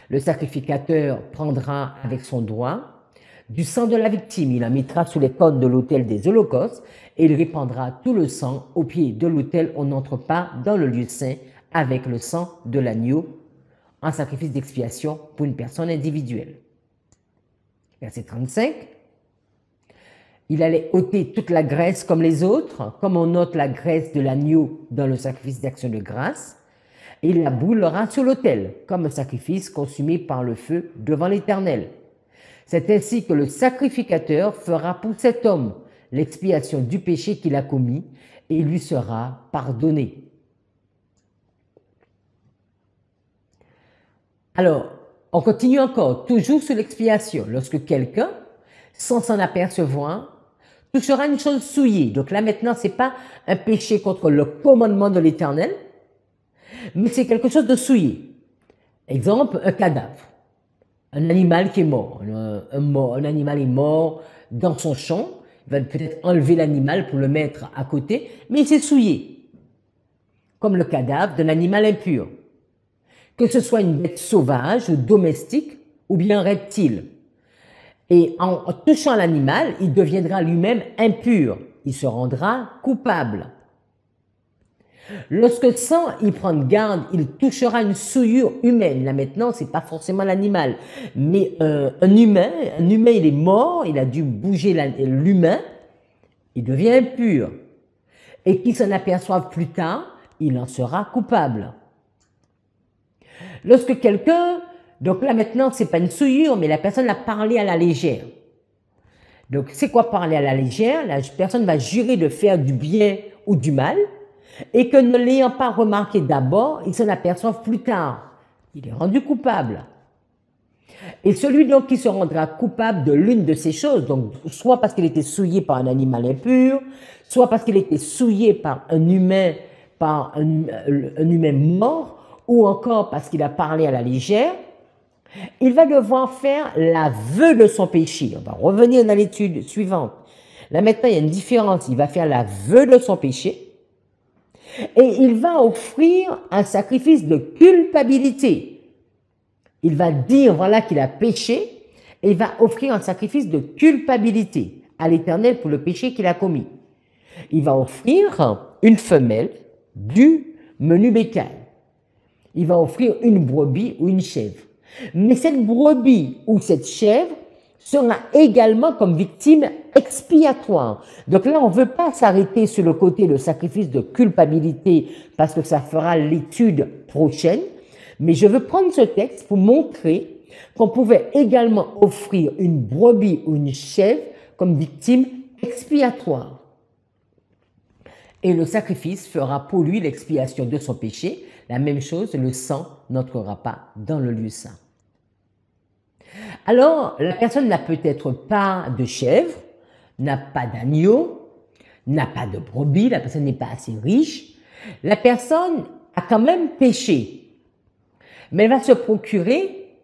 Le sacrificateur prendra avec son doigt du sang de la victime, il la mettra sous les cornes de l'autel des holocaustes et il répandra tout le sang au pied de l'autel. On n'entre pas dans le lieu saint avec le sang de l'agneau en sacrifice d'expiation pour une personne individuelle. Verset 35. Il allait ôter toute la graisse comme les autres, comme on ôte la graisse de l'agneau dans le sacrifice d'action de grâce, et il la brûlera sur l'autel, comme un sacrifice consumé par le feu devant l'Éternel. C'est ainsi que le sacrificateur fera pour cet homme l'expiation du péché qu'il a commis, et il lui sera pardonné. Alors, On continue encore, toujours sur l'expiation. Lorsque quelqu'un, sans s'en apercevoir, touchera une chose souillée. Donc là maintenant, ce n'est pas un péché contre le commandement de l'Éternel, mais c'est quelque chose de souillé. Exemple, un cadavre. Un animal qui est mort. Un animal est mort dans son champ. Il va peut-être enlever l'animal pour le mettre à côté, mais il s'est souillé. Comme le cadavre d'un animal impur. Que ce soit une bête sauvage ou domestique, ou bien un reptile. Et en touchant l'animal, il deviendra lui-même impur. Il se rendra coupable. Lorsque sans y prendre garde, il touchera une souillure humaine. Là maintenant, c'est pas forcément l'animal, mais un humain, il est mort, il a dû bouger l'humain, il devient impur. Et qu'il s'en aperçoive plus tard, il en sera coupable. Lorsque quelqu'un, donc là maintenant, c'est pas une souillure, mais la personne a parlé à la légère. Donc c'est quoi parler à la légère? La personne va jurer de faire du bien ou du mal, et que ne l'ayant pas remarqué d'abord, il s'en aperçoit plus tard. Il est rendu coupable. Et celui donc qui se rendra coupable de l'une de ces choses, donc soit parce qu'il était souillé par un animal impur, soit parce qu'il était souillé par un humain mort, ou encore parce qu'il a parlé à la légère, il va devoir faire l'aveu de son péché. On va revenir dans l'étude suivante. Là maintenant, il y a une différence. Il va faire l'aveu de son péché et il va offrir un sacrifice de culpabilité. Il va dire, voilà, qu'il a péché et il va offrir un sacrifice de culpabilité à l'Éternel pour le péché qu'il a commis. Il va offrir une femelle du menu bétail. Il va offrir une brebis ou une chèvre. Mais cette brebis ou cette chèvre sera également comme victime expiatoire. Donc là, on ne veut pas s'arrêter sur le côté de sacrifice de culpabilité parce que ça fera l'étude prochaine. Mais je veux prendre ce texte pour montrer qu'on pouvait également offrir une brebis ou une chèvre comme victime expiatoire. Et le sacrifice fera pour lui l'expiation de son péché. La même chose, le sang n'entrera pas dans le lieu saint. Alors, la personne n'a peut-être pas de chèvre, n'a pas d'agneau, n'a pas de brebis, la personne n'est pas assez riche. La personne a quand même péché. Mais elle va se procurer,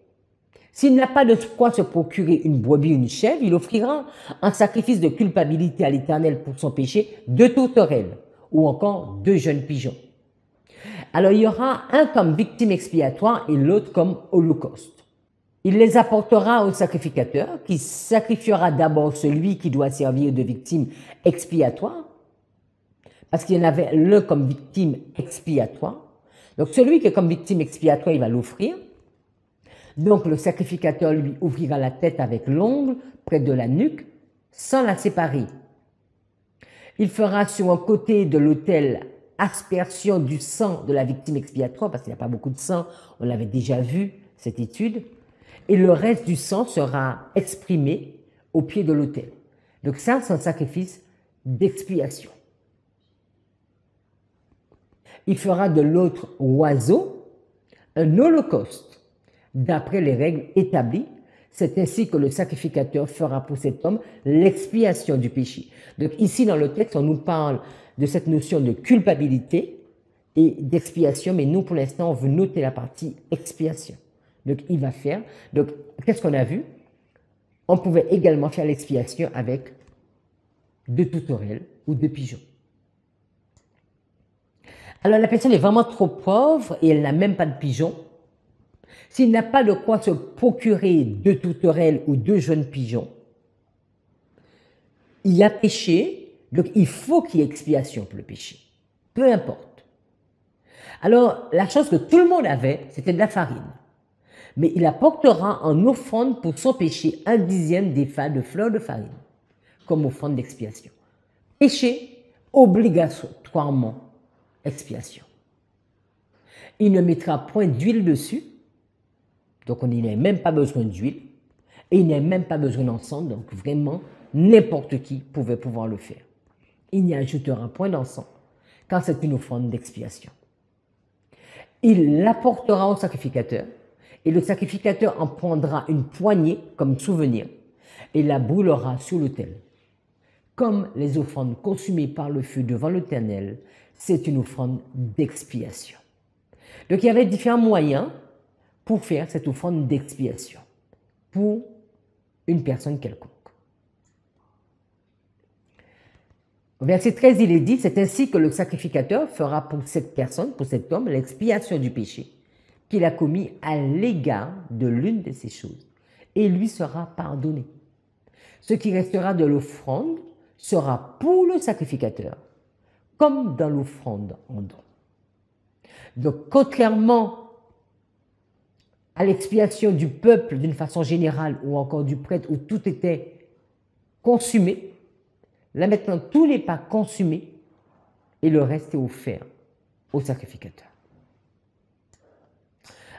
s'il n'a pas de quoi se procurer une brebis ou une chèvre, il offrira un sacrifice de culpabilité à l'Éternel pour son péché, 2 tourterelles ou encore 2 jeunes pigeons. Alors il y aura un comme victime expiatoire et l'autre comme holocauste. Il les apportera au sacrificateur qui sacrifiera d'abord celui qui doit servir de victime expiatoire, parce qu'il y en avait l'un comme victime expiatoire. Donc celui qui est comme victime expiatoire, il va l'offrir. Donc le sacrificateur lui ouvrira la tête avec l'ongle près de la nuque sans la séparer. Il fera sur un côté de l'autel aspersion du sang de la victime expiatoire, parce qu'il n'y a pas beaucoup de sang, on l'avait déjà vu, cette étude, et le reste du sang sera exprimé au pied de l'autel. Donc ça, c'est un sacrifice d'expiation. Il fera de l'autre oiseau un holocauste, d'après les règles établies. C'est ainsi que le sacrificateur fera pour cet homme l'expiation du péché. Donc ici, dans le texte, on nous parle de cette notion de culpabilité et d'expiation, mais nous, pour l'instant, on veut noter la partie expiation. Donc, il va faire. Donc, qu'est-ce qu'on a vu? On pouvait également faire l'expiation avec 2 tourterelles ou 2 pigeons. Alors, la personne est vraiment trop pauvre et elle n'a même pas de pigeons. S'il n'a pas de quoi se procurer 2 tourterelles ou 2 jeunes pigeons, il a péché, donc il faut qu'il y ait expiation pour le péché. Peu importe. Alors, la chose que tout le monde avait, c'était de la farine. Mais il apportera en offrande pour son péché 1/10 d'épha de fleur de farine, comme offrande d'expiation. Péché, obligatoirement, expiation. Il ne mettra point d'huile dessus, donc on n'a même pas besoin d'huile, et il n'a même pas besoin d'encens, donc vraiment, n'importe qui pouvait pouvoir le faire. Il n'y ajoutera point d'encens, car c'est une offrande d'expiation. Il l'apportera au sacrificateur, Et le sacrificateur en prendra une poignée comme souvenir et la brûlera sur l'autel. Comme les offrandes consumées par le feu devant l'Éternel, c'est une offrande d'expiation. Donc il y avait différents moyens pour faire cette offrande d'expiation pour une personne quelconque. Au verset 13, il est dit, c'est ainsi que le sacrificateur fera pour cette personne, pour cet homme, l'expiation du péché qu'il a commis à l'égard de l'une de ces choses, et lui sera pardonné. Ce qui restera de l'offrande sera pour le sacrificateur, comme dans l'offrande en don. Donc, contrairement à l'expiation du peuple d'une façon générale, ou encore du prêtre, où tout était consumé, là maintenant, tout n'est pas consumé, et le reste est offert au sacrificateur.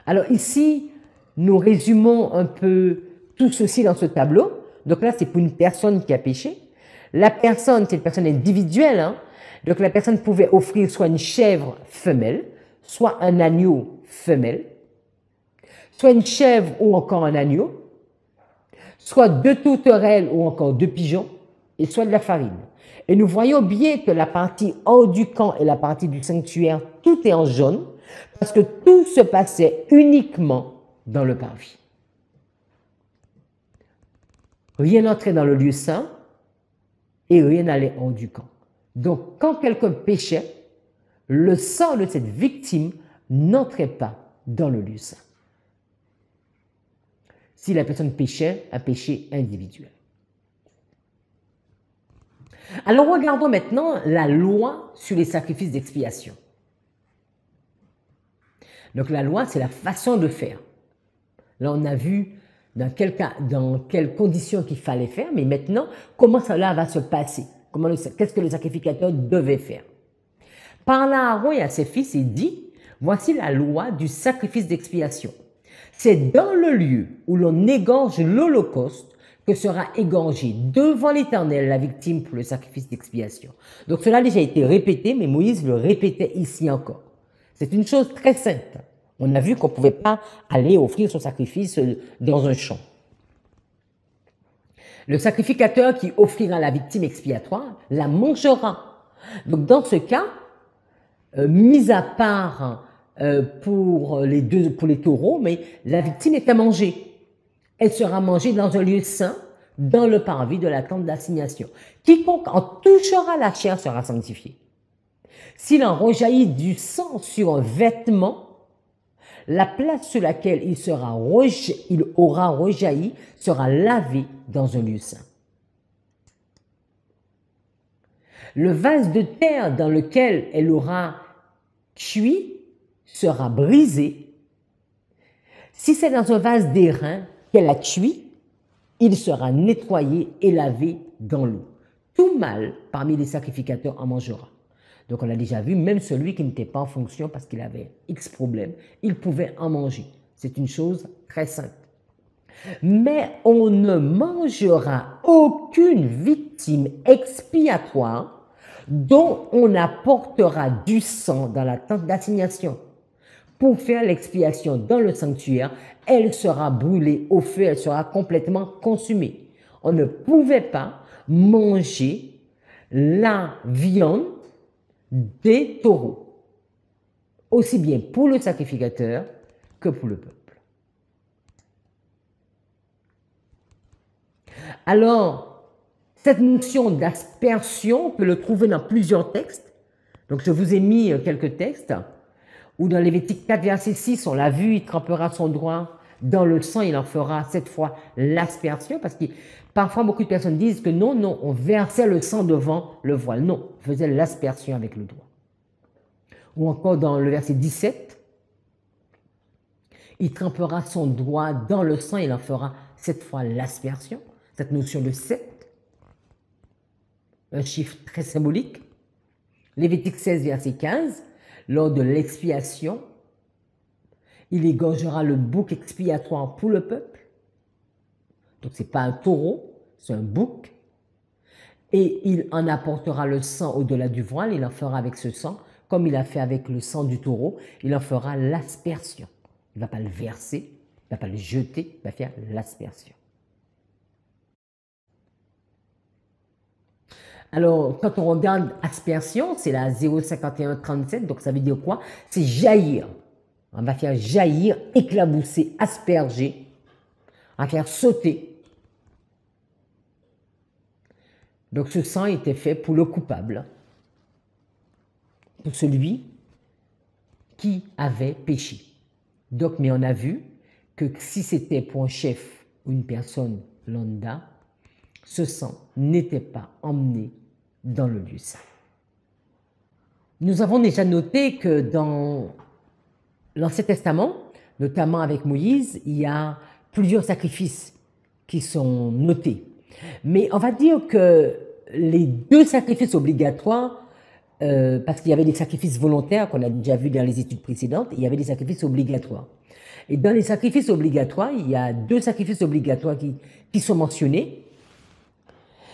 Alors ici, nous résumons un peu tout ceci dans ce tableau. Donc là, c'est pour une personne qui a péché. La personne, c'est une personne individuelle. Donc la personne pouvait offrir soit une chèvre femelle, soit un agneau femelle, soit une chèvre ou encore un agneau, soit 2 tourterelles ou encore 2 pigeons, et soit de la farine. Et nous voyons bien que la partie hors du camp et la partie du sanctuaire, tout est en jaune, parce que tout se passait uniquement dans le parvis. Rien n'entrait dans le lieu saint et rien n'allait hors du camp. Donc, quand quelqu'un péchait, le sang de cette victime n'entrait pas dans le lieu saint. Si la personne péchait, un péché individuel. Alors, regardons maintenant la loi sur les sacrifices d'expiation. Donc, la loi, c'est la façon de faire. Là, on a vu dans quel cas, dans quelles conditions qu'il fallait faire, mais maintenant, comment cela va se passer? Qu'est-ce que le sacrificateur devait faire? Parle à Aaron et à ses fils et dit, voici la loi du sacrifice d'expiation. C'est dans le lieu où l'on égorge l'holocauste que sera égorgée devant l'Éternel la victime pour le sacrifice d'expiation. Donc cela a déjà été répété, mais Moïse le répétait ici encore. C'est une chose très sainte. On a vu qu'on ne pouvait pas aller offrir son sacrifice dans un champ. Le sacrificateur qui offrira la victime expiatoire la mangera. Donc dans ce cas, mis à part pour les taureaux, mais la victime est à manger. Elle sera mangée dans un lieu saint, dans le parvis de la tente d'assignation. Quiconque en touchera la chair sera sanctifié. S'il en rejaillit du sang sur un vêtement, la place sur laquelle il aura rejailli sera lavée dans un lieu saint. Le vase de terre dans lequel elle aura cuit sera brisé. Si c'est dans un vase d'airain qu'elle a cuit, il sera nettoyé et lavé dans l'eau. Tout mâle parmi les sacrificateurs en mangera. Donc on a déjà vu, même celui qui n'était pas en fonction parce qu'il avait X problèmes, il pouvait en manger. C'est une chose très sainte. Mais on ne mangera aucune victime expiatoire dont on apportera du sang dans la tente d'assignation. Pour faire l'expiation dans le sanctuaire, elle sera brûlée au feu, elle sera complètement consumée. On ne pouvait pas manger la viande des taureaux, aussi bien pour le sacrificateur que pour le peuple. Alors, cette notion d'aspersion, on peut le trouver dans plusieurs textes. Donc, je vous ai mis quelques textes, où dans Lévitique 4, verset 6, on l'a vu, il trempera son doigt dans le sang, il en fera cette fois l'aspersion, parce que parfois beaucoup de personnes disent que non, on versait le sang devant le voile. Non, on faisait l'aspersion avec le doigt. Ou encore dans le verset 17, il trempera son doigt dans le sang, il en fera cette fois l'aspersion. Cette notion de 7, un chiffre très symbolique. Lévitique 16, verset 15, lors de l'expiation, il égorgera le bouc expiatoire pour le peuple. Donc, ce n'est pas un taureau, c'est un bouc. Et il en apportera le sang au-delà du voile, il en fera avec ce sang, comme il a fait avec le sang du taureau, il en fera l'aspersion. Il ne va pas le verser, Il ne va pas le jeter, il va faire l'aspersion. Alors, quand on regarde aspersion, c'est la 0,5137, donc ça veut dire quoi? C'est jaillir. On va faire jaillir, éclabousser, asperger, on va faire sauter. Donc ce sang était fait pour le coupable, pour celui qui avait péché. Donc, mais on a vu que si c'était pour un chef ou une personne lambda, ce sang n'était pas emmené dans le lieu saint. Nous avons déjà noté que dans l'Ancien Testament, notamment avec Moïse, il y a plusieurs sacrifices qui sont notés. Mais on va dire que les deux sacrifices obligatoires, parce qu'il y avait des sacrifices volontaires qu'on a déjà vu dans les études précédentes, il y avait des sacrifices obligatoires. Et dans les sacrifices obligatoires, il y a deux sacrifices obligatoires qui sont mentionnés.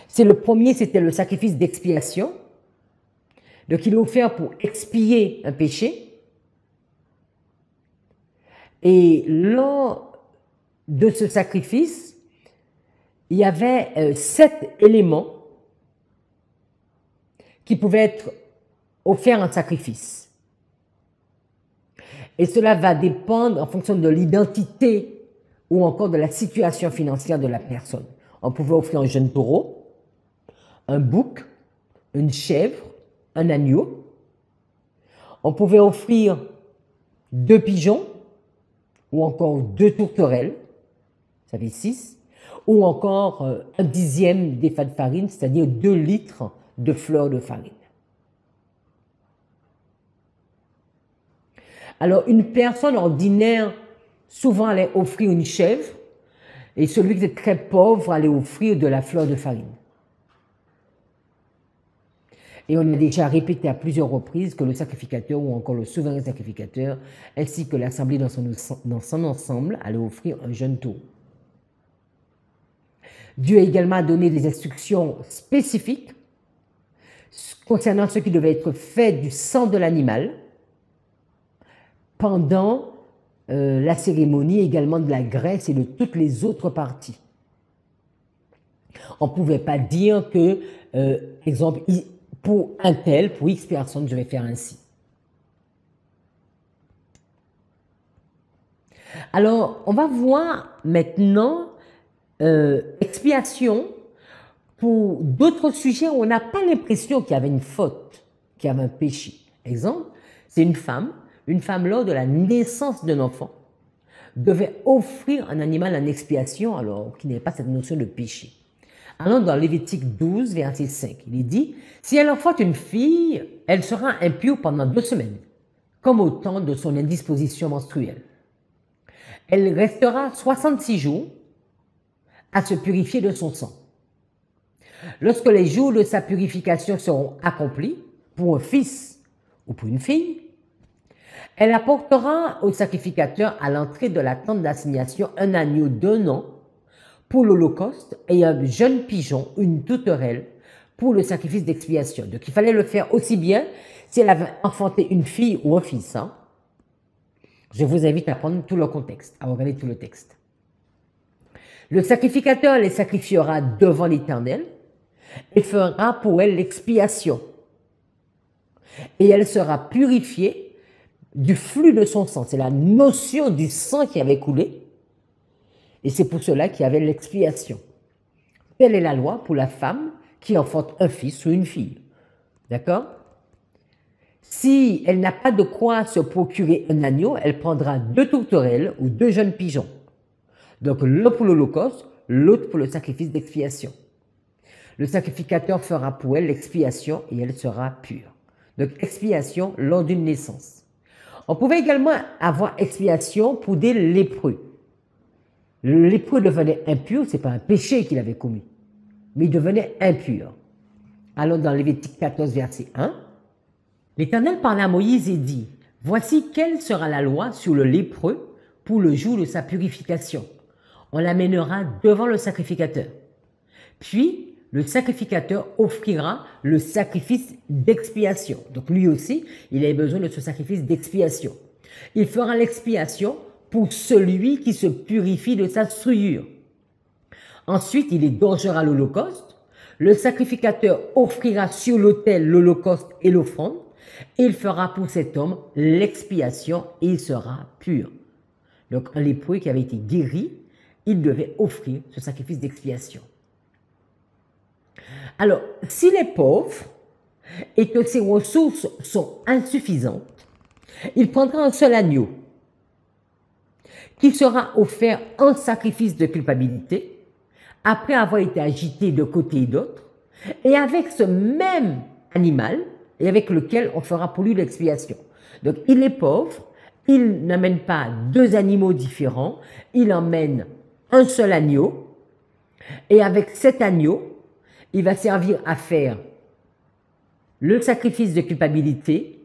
C'est le premier, c'était le sacrifice d'expiation. Donc, il est offert pour expier un péché. Et lors de ce sacrifice, il y avait 7 éléments qui pouvaient être offerts en sacrifice. Et cela va dépendre en fonction de l'identité ou encore de la situation financière de la personne. On pouvait offrir un jeune taureau, un bouc, une chèvre, un agneau. On pouvait offrir 2 pigeons ou encore 2 tourterelles, ça fait 6, ou encore un dixième d'épha de farine, c'est-à-dire 2 litres de fleur de farine. Alors, une personne ordinaire, souvent, allait offrir une chèvre, et celui qui était très pauvre allait offrir de la fleur de farine. Et on a déjà répété à plusieurs reprises que le sacrificateur ou encore le souverain sacrificateur, ainsi que l'assemblée dans son ensemble, allait offrir un jeune taureau. Dieu a également donné des instructions spécifiques concernant ce qui devait être fait du sang de l'animal pendant la cérémonie, également de la graisse et de toutes les autres parties. On ne pouvait pas dire que, exemple, pour un tel, pour X personnes, je vais faire ainsi. Alors, on va voir maintenant expiation pour d'autres sujets où on n'a pas l'impression qu'il y avait une faute, qu'il y avait un péché. Exemple, c'est une femme lors de la naissance d'un enfant devait offrir un animal en expiation alors qu'il n'y avait pas cette notion de péché. Allons dans Lévitique 12, verset 5. Il est dit, « Si elle enfante une fille, elle sera impure pendant 2 semaines, comme au temps de son indisposition menstruelle. Elle restera 66 jours à se purifier de son sang. Lorsque les jours de sa purification seront accomplis, pour un fils ou pour une fille, elle apportera au sacrificateur à l'entrée de la tente d'assignation un agneau d'1 an pour l'holocauste et un jeune pigeon, une tourterelle, pour le sacrifice d'expiation. » Donc il fallait le faire aussi bien si elle avait enfanté une fille ou un fils. Hein. Je vous invite à prendre tout le contexte, à regarder tout le texte. Le sacrificateur les sacrifiera devant l'Éternel et fera pour elle l'expiation. Et elle sera purifiée du flux de son sang. C'est la notion du sang qui avait coulé. Et c'est pour cela qu'il y avait l'expiation. Telle est la loi pour la femme qui enfante un fils ou une fille. D'accord? Si elle n'a pas de quoi se procurer un agneau, elle prendra 2 tourterelles ou 2 jeunes pigeons. Donc l'un pour l'holocauste, l'autre pour le sacrifice d'expiation. Le sacrificateur fera pour elle l'expiation et elle sera pure. Donc expiation lors d'une naissance. On pouvait également avoir expiation pour des lépreux. Le lépreux devenait impur, ce n'est pas un péché qu'il avait commis, mais il devenait impur. Allons dans Lévitique 14, verset 1. L'Éternel parla à Moïse et dit, « Voici quelle sera la loi sur le lépreux pour le jour de sa purification. On l'amènera devant le sacrificateur. Puis, le sacrificateur offrira le sacrifice d'expiation. » Donc lui aussi, il avait besoin de ce sacrifice d'expiation. Il fera l'expiation pour celui qui se purifie de sa souillure. Ensuite, il égorgera l'holocauste. Le sacrificateur offrira sur l'autel l'holocauste et l'offrande, et il fera pour cet homme l'expiation et il sera pur. Donc, un lépreux qui avait été guéri, il devait offrir ce sacrifice d'expiation. Alors, s'il est pauvre et que ses ressources sont insuffisantes, il prendra un seul agneau qui sera offert en sacrifice de culpabilité après avoir été agité de côté et d'autre, et avec ce même animal et avec lequel on fera pour lui l'expiation. Donc, il est pauvre, il n'amène pas deux animaux différents, il emmène un seul agneau, et avec cet agneau, il va servir à faire le sacrifice de culpabilité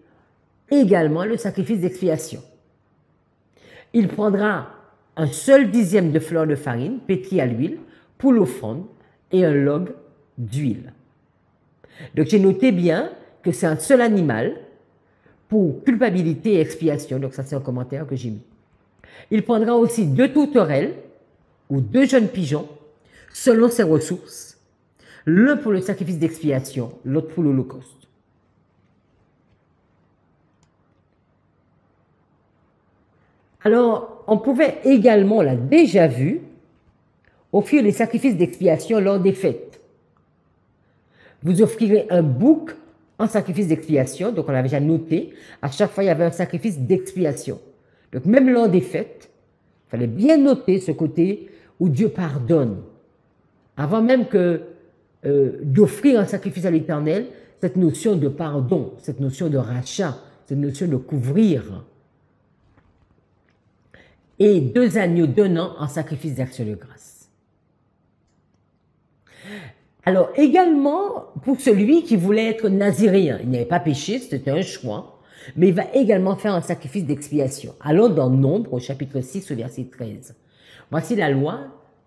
et également le sacrifice d'expiation. Il prendra un seul dixième de fleur de farine pétrie à l'huile pour l'offrande et un log d'huile. Donc j'ai noté bien que c'est un seul animal pour culpabilité et expiation. Donc ça c'est un commentaire que j'ai mis. Il prendra aussi 2 tourterelles ou 2 jeunes pigeons selon ses ressources, l'un pour le sacrifice d'expiation, l'autre pour l'holocauste. Alors, on pouvait également, on l'a déjà vu, offrir les sacrifices d'expiation lors des fêtes. Vous offrirez un bouc en sacrifice d'expiation, donc on l'avait déjà noté, à chaque fois il y avait un sacrifice d'expiation. Donc même lors des fêtes, il fallait bien noter ce côté où Dieu pardonne. Avant même que d'offrir un sacrifice à l'Éternel, cette notion de pardon, cette notion de rachat, cette notion de couvrir. Et 2 agneaux d'un an en sacrifice d'action de grâce. Alors également, pour celui qui voulait être naziréen, il n'avait pas péché, c'était un choix, mais il va également faire un sacrifice d'expiation. Allons dans Nombre, au chapitre 6, au verset 13. Voici la loi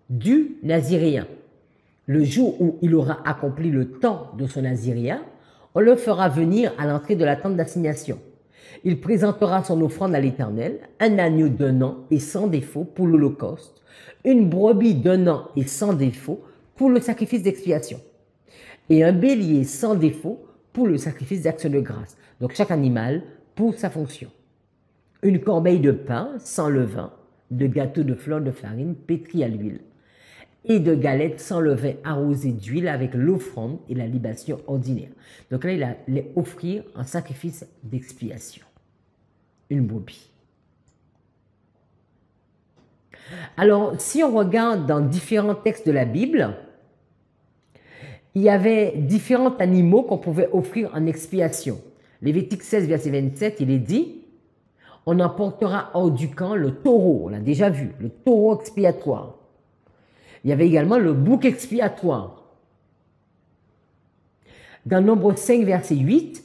du naziréen. Le jour où il aura accompli le temps de son naziréen, on le fera venir à l'entrée de la tente d'assignation. Il présentera son offrande à l'Éternel, un agneau d'un an et sans défaut pour l'holocauste, une brebis d'un an et sans défaut pour le sacrifice d'expiation, et un bélier sans défaut pour le sacrifice d'action de grâce. Donc chaque animal pour sa fonction. Une corbeille de pain sans levain, de gâteaux de fleurs de farine pétris à l'huile, et de galettes sans levain arrosées d'huile avec l'offrande et la libation ordinaire. Donc là, il allait offrir un sacrifice d'expiation. Une brebis. Alors, si on regarde dans différents textes de la Bible, il y avait différents animaux qu'on pouvait offrir en expiation. Lévitique 16, verset 27, il est dit, on emportera hors du camp le taureau, on l'a déjà vu, le taureau expiatoire. Il y avait également le bouc expiatoire. Dans Nombre 5, verset 8,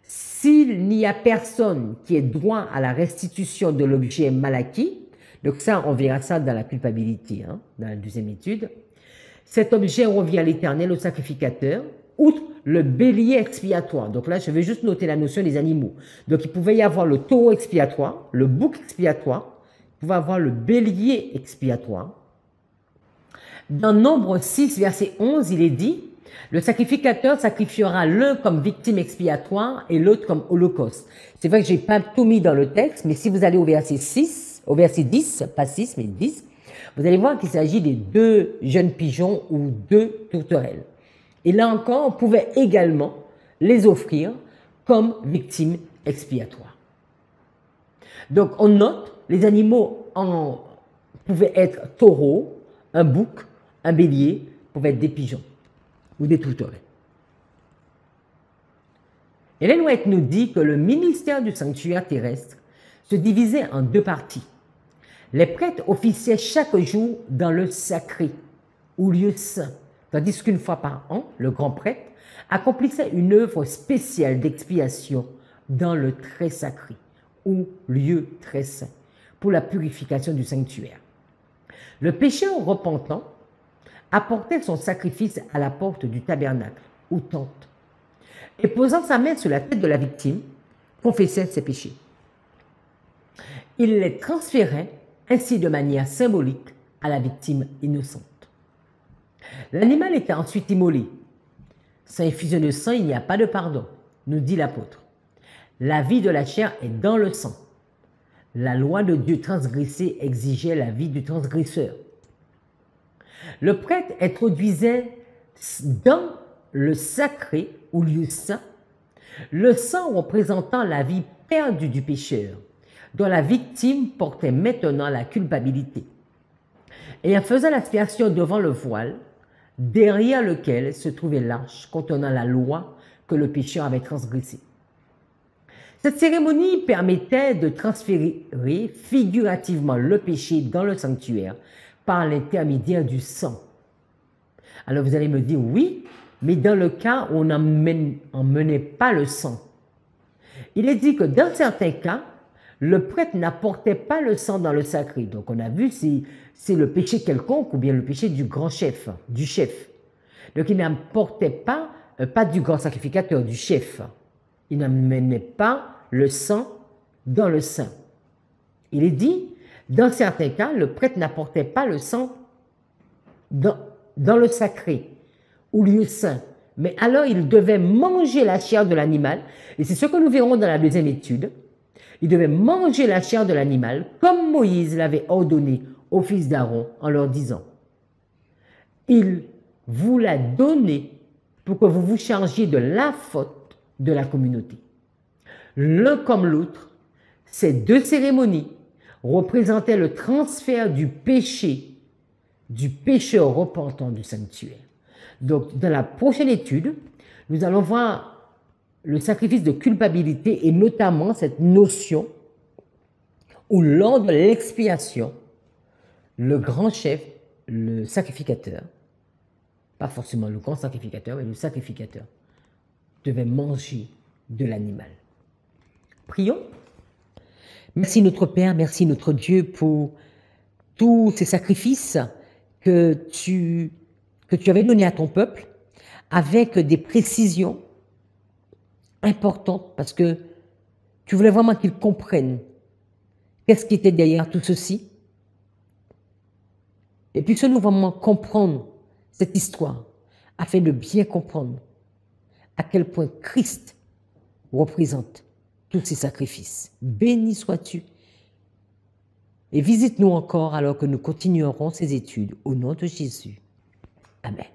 s'il n'y a personne qui ait droit à la restitution de l'objet mal acquis, donc ça, on verra ça dans la culpabilité, dans la deuxième étude, cet objet revient à l'Éternel, au sacrificateur, outre le bélier expiatoire. Donc là, je vais juste noter la notion des animaux. Donc il pouvait y avoir le taureau expiatoire, le bouc expiatoire, il pouvait avoir le bélier expiatoire. Dans Nombre 6, verset 11, il est dit, le sacrificateur sacrifiera l'un comme victime expiatoire et l'autre comme holocauste. C'est vrai que je n'ai pas tout mis dans le texte, mais si vous allez au verset 10, pas 6, mais 10, vous allez voir qu'il s'agit des 2 jeunes pigeons ou 2 tourterelles. Et là encore, on pouvait également les offrir comme victimes expiatoires. Donc, on note, les animaux pouvaient être taureaux, un bouc, un bélier, pouvaient être des pigeons ou des tourterelles. Ellen White nous dit que le ministère du sanctuaire terrestre se divisait en 2 parties. Les prêtres officiaient chaque jour dans le sacré, ou lieu saint, tandis qu'une fois par an, le grand prêtre accomplissait une œuvre spéciale d'expiation dans le très sacré, ou lieu très saint, pour la purification du sanctuaire. Le pécheur repentant apportait son sacrifice à la porte du tabernacle, ou tente, et posant sa main sur la tête de la victime, confessait ses péchés. il les transférait ainsi de manière symbolique à la victime innocente. L'animal était ensuite immolé. Sans effusion de sang, il n'y a pas de pardon, nous dit l'apôtre. La vie de la chair est dans le sang. La loi de Dieu transgressée exigeait la vie du transgresseur. Le prêtre introduisait dans le sacré ou lieu saint le sang représentant la vie perdue du pécheur, dont la victime portait maintenant la culpabilité. Et en faisant l'expiation devant le voile, derrière lequel se trouvait l'arche contenant la loi que le pécheur avait transgressée. Cette cérémonie permettait de transférer figurativement le péché dans le sanctuaire par l'intermédiaire du sang. Alors vous allez me dire, oui, mais dans le cas où on n'emmenait pas le sang, il est dit que dans certains cas, le prêtre n'apportait pas le sang dans le sacré. Donc on a vu si c'est le péché quelconque ou bien le péché du grand chef, du chef. Donc il n'apportait pas du grand sacrificateur, du chef. Il n'amenait pas le sang dans le sein. Il est dit, dans certains cas, le prêtre n'apportait pas le sang dans le sacré ou lieu saint. Mais alors il devait manger la chair de l'animal. Et c'est ce que nous verrons dans la deuxième étude. Il devait manger la chair de l'animal comme Moïse l'avait ordonné aux fils d'Aaron en leur disant « Il vous l'a donné pour que vous vous chargiez de la faute de la communauté. » L'un comme l'autre, ces deux cérémonies représentaient le transfert du péché du pécheur repentant du sanctuaire. Donc, dans la prochaine étude, nous allons voir le sacrifice de culpabilité et notamment cette notion où lors de l'expiation, le grand chef, le sacrificateur, pas forcément le grand sacrificateur, mais le sacrificateur, devait manger de l'animal. Prions. Merci notre Père, merci notre Dieu pour tous ces sacrifices que tu avais donnés à ton peuple avec des précisions importantes parce que tu voulais vraiment qu'ils comprennent qu'est-ce qui était derrière tout ceci. Et puissions-nous vraiment comprendre cette histoire afin de bien comprendre à quel point Christ représente tous ces sacrifices. Béni sois-tu. Et visite-nous encore alors que nous continuerons ces études au nom de Jésus. Amen.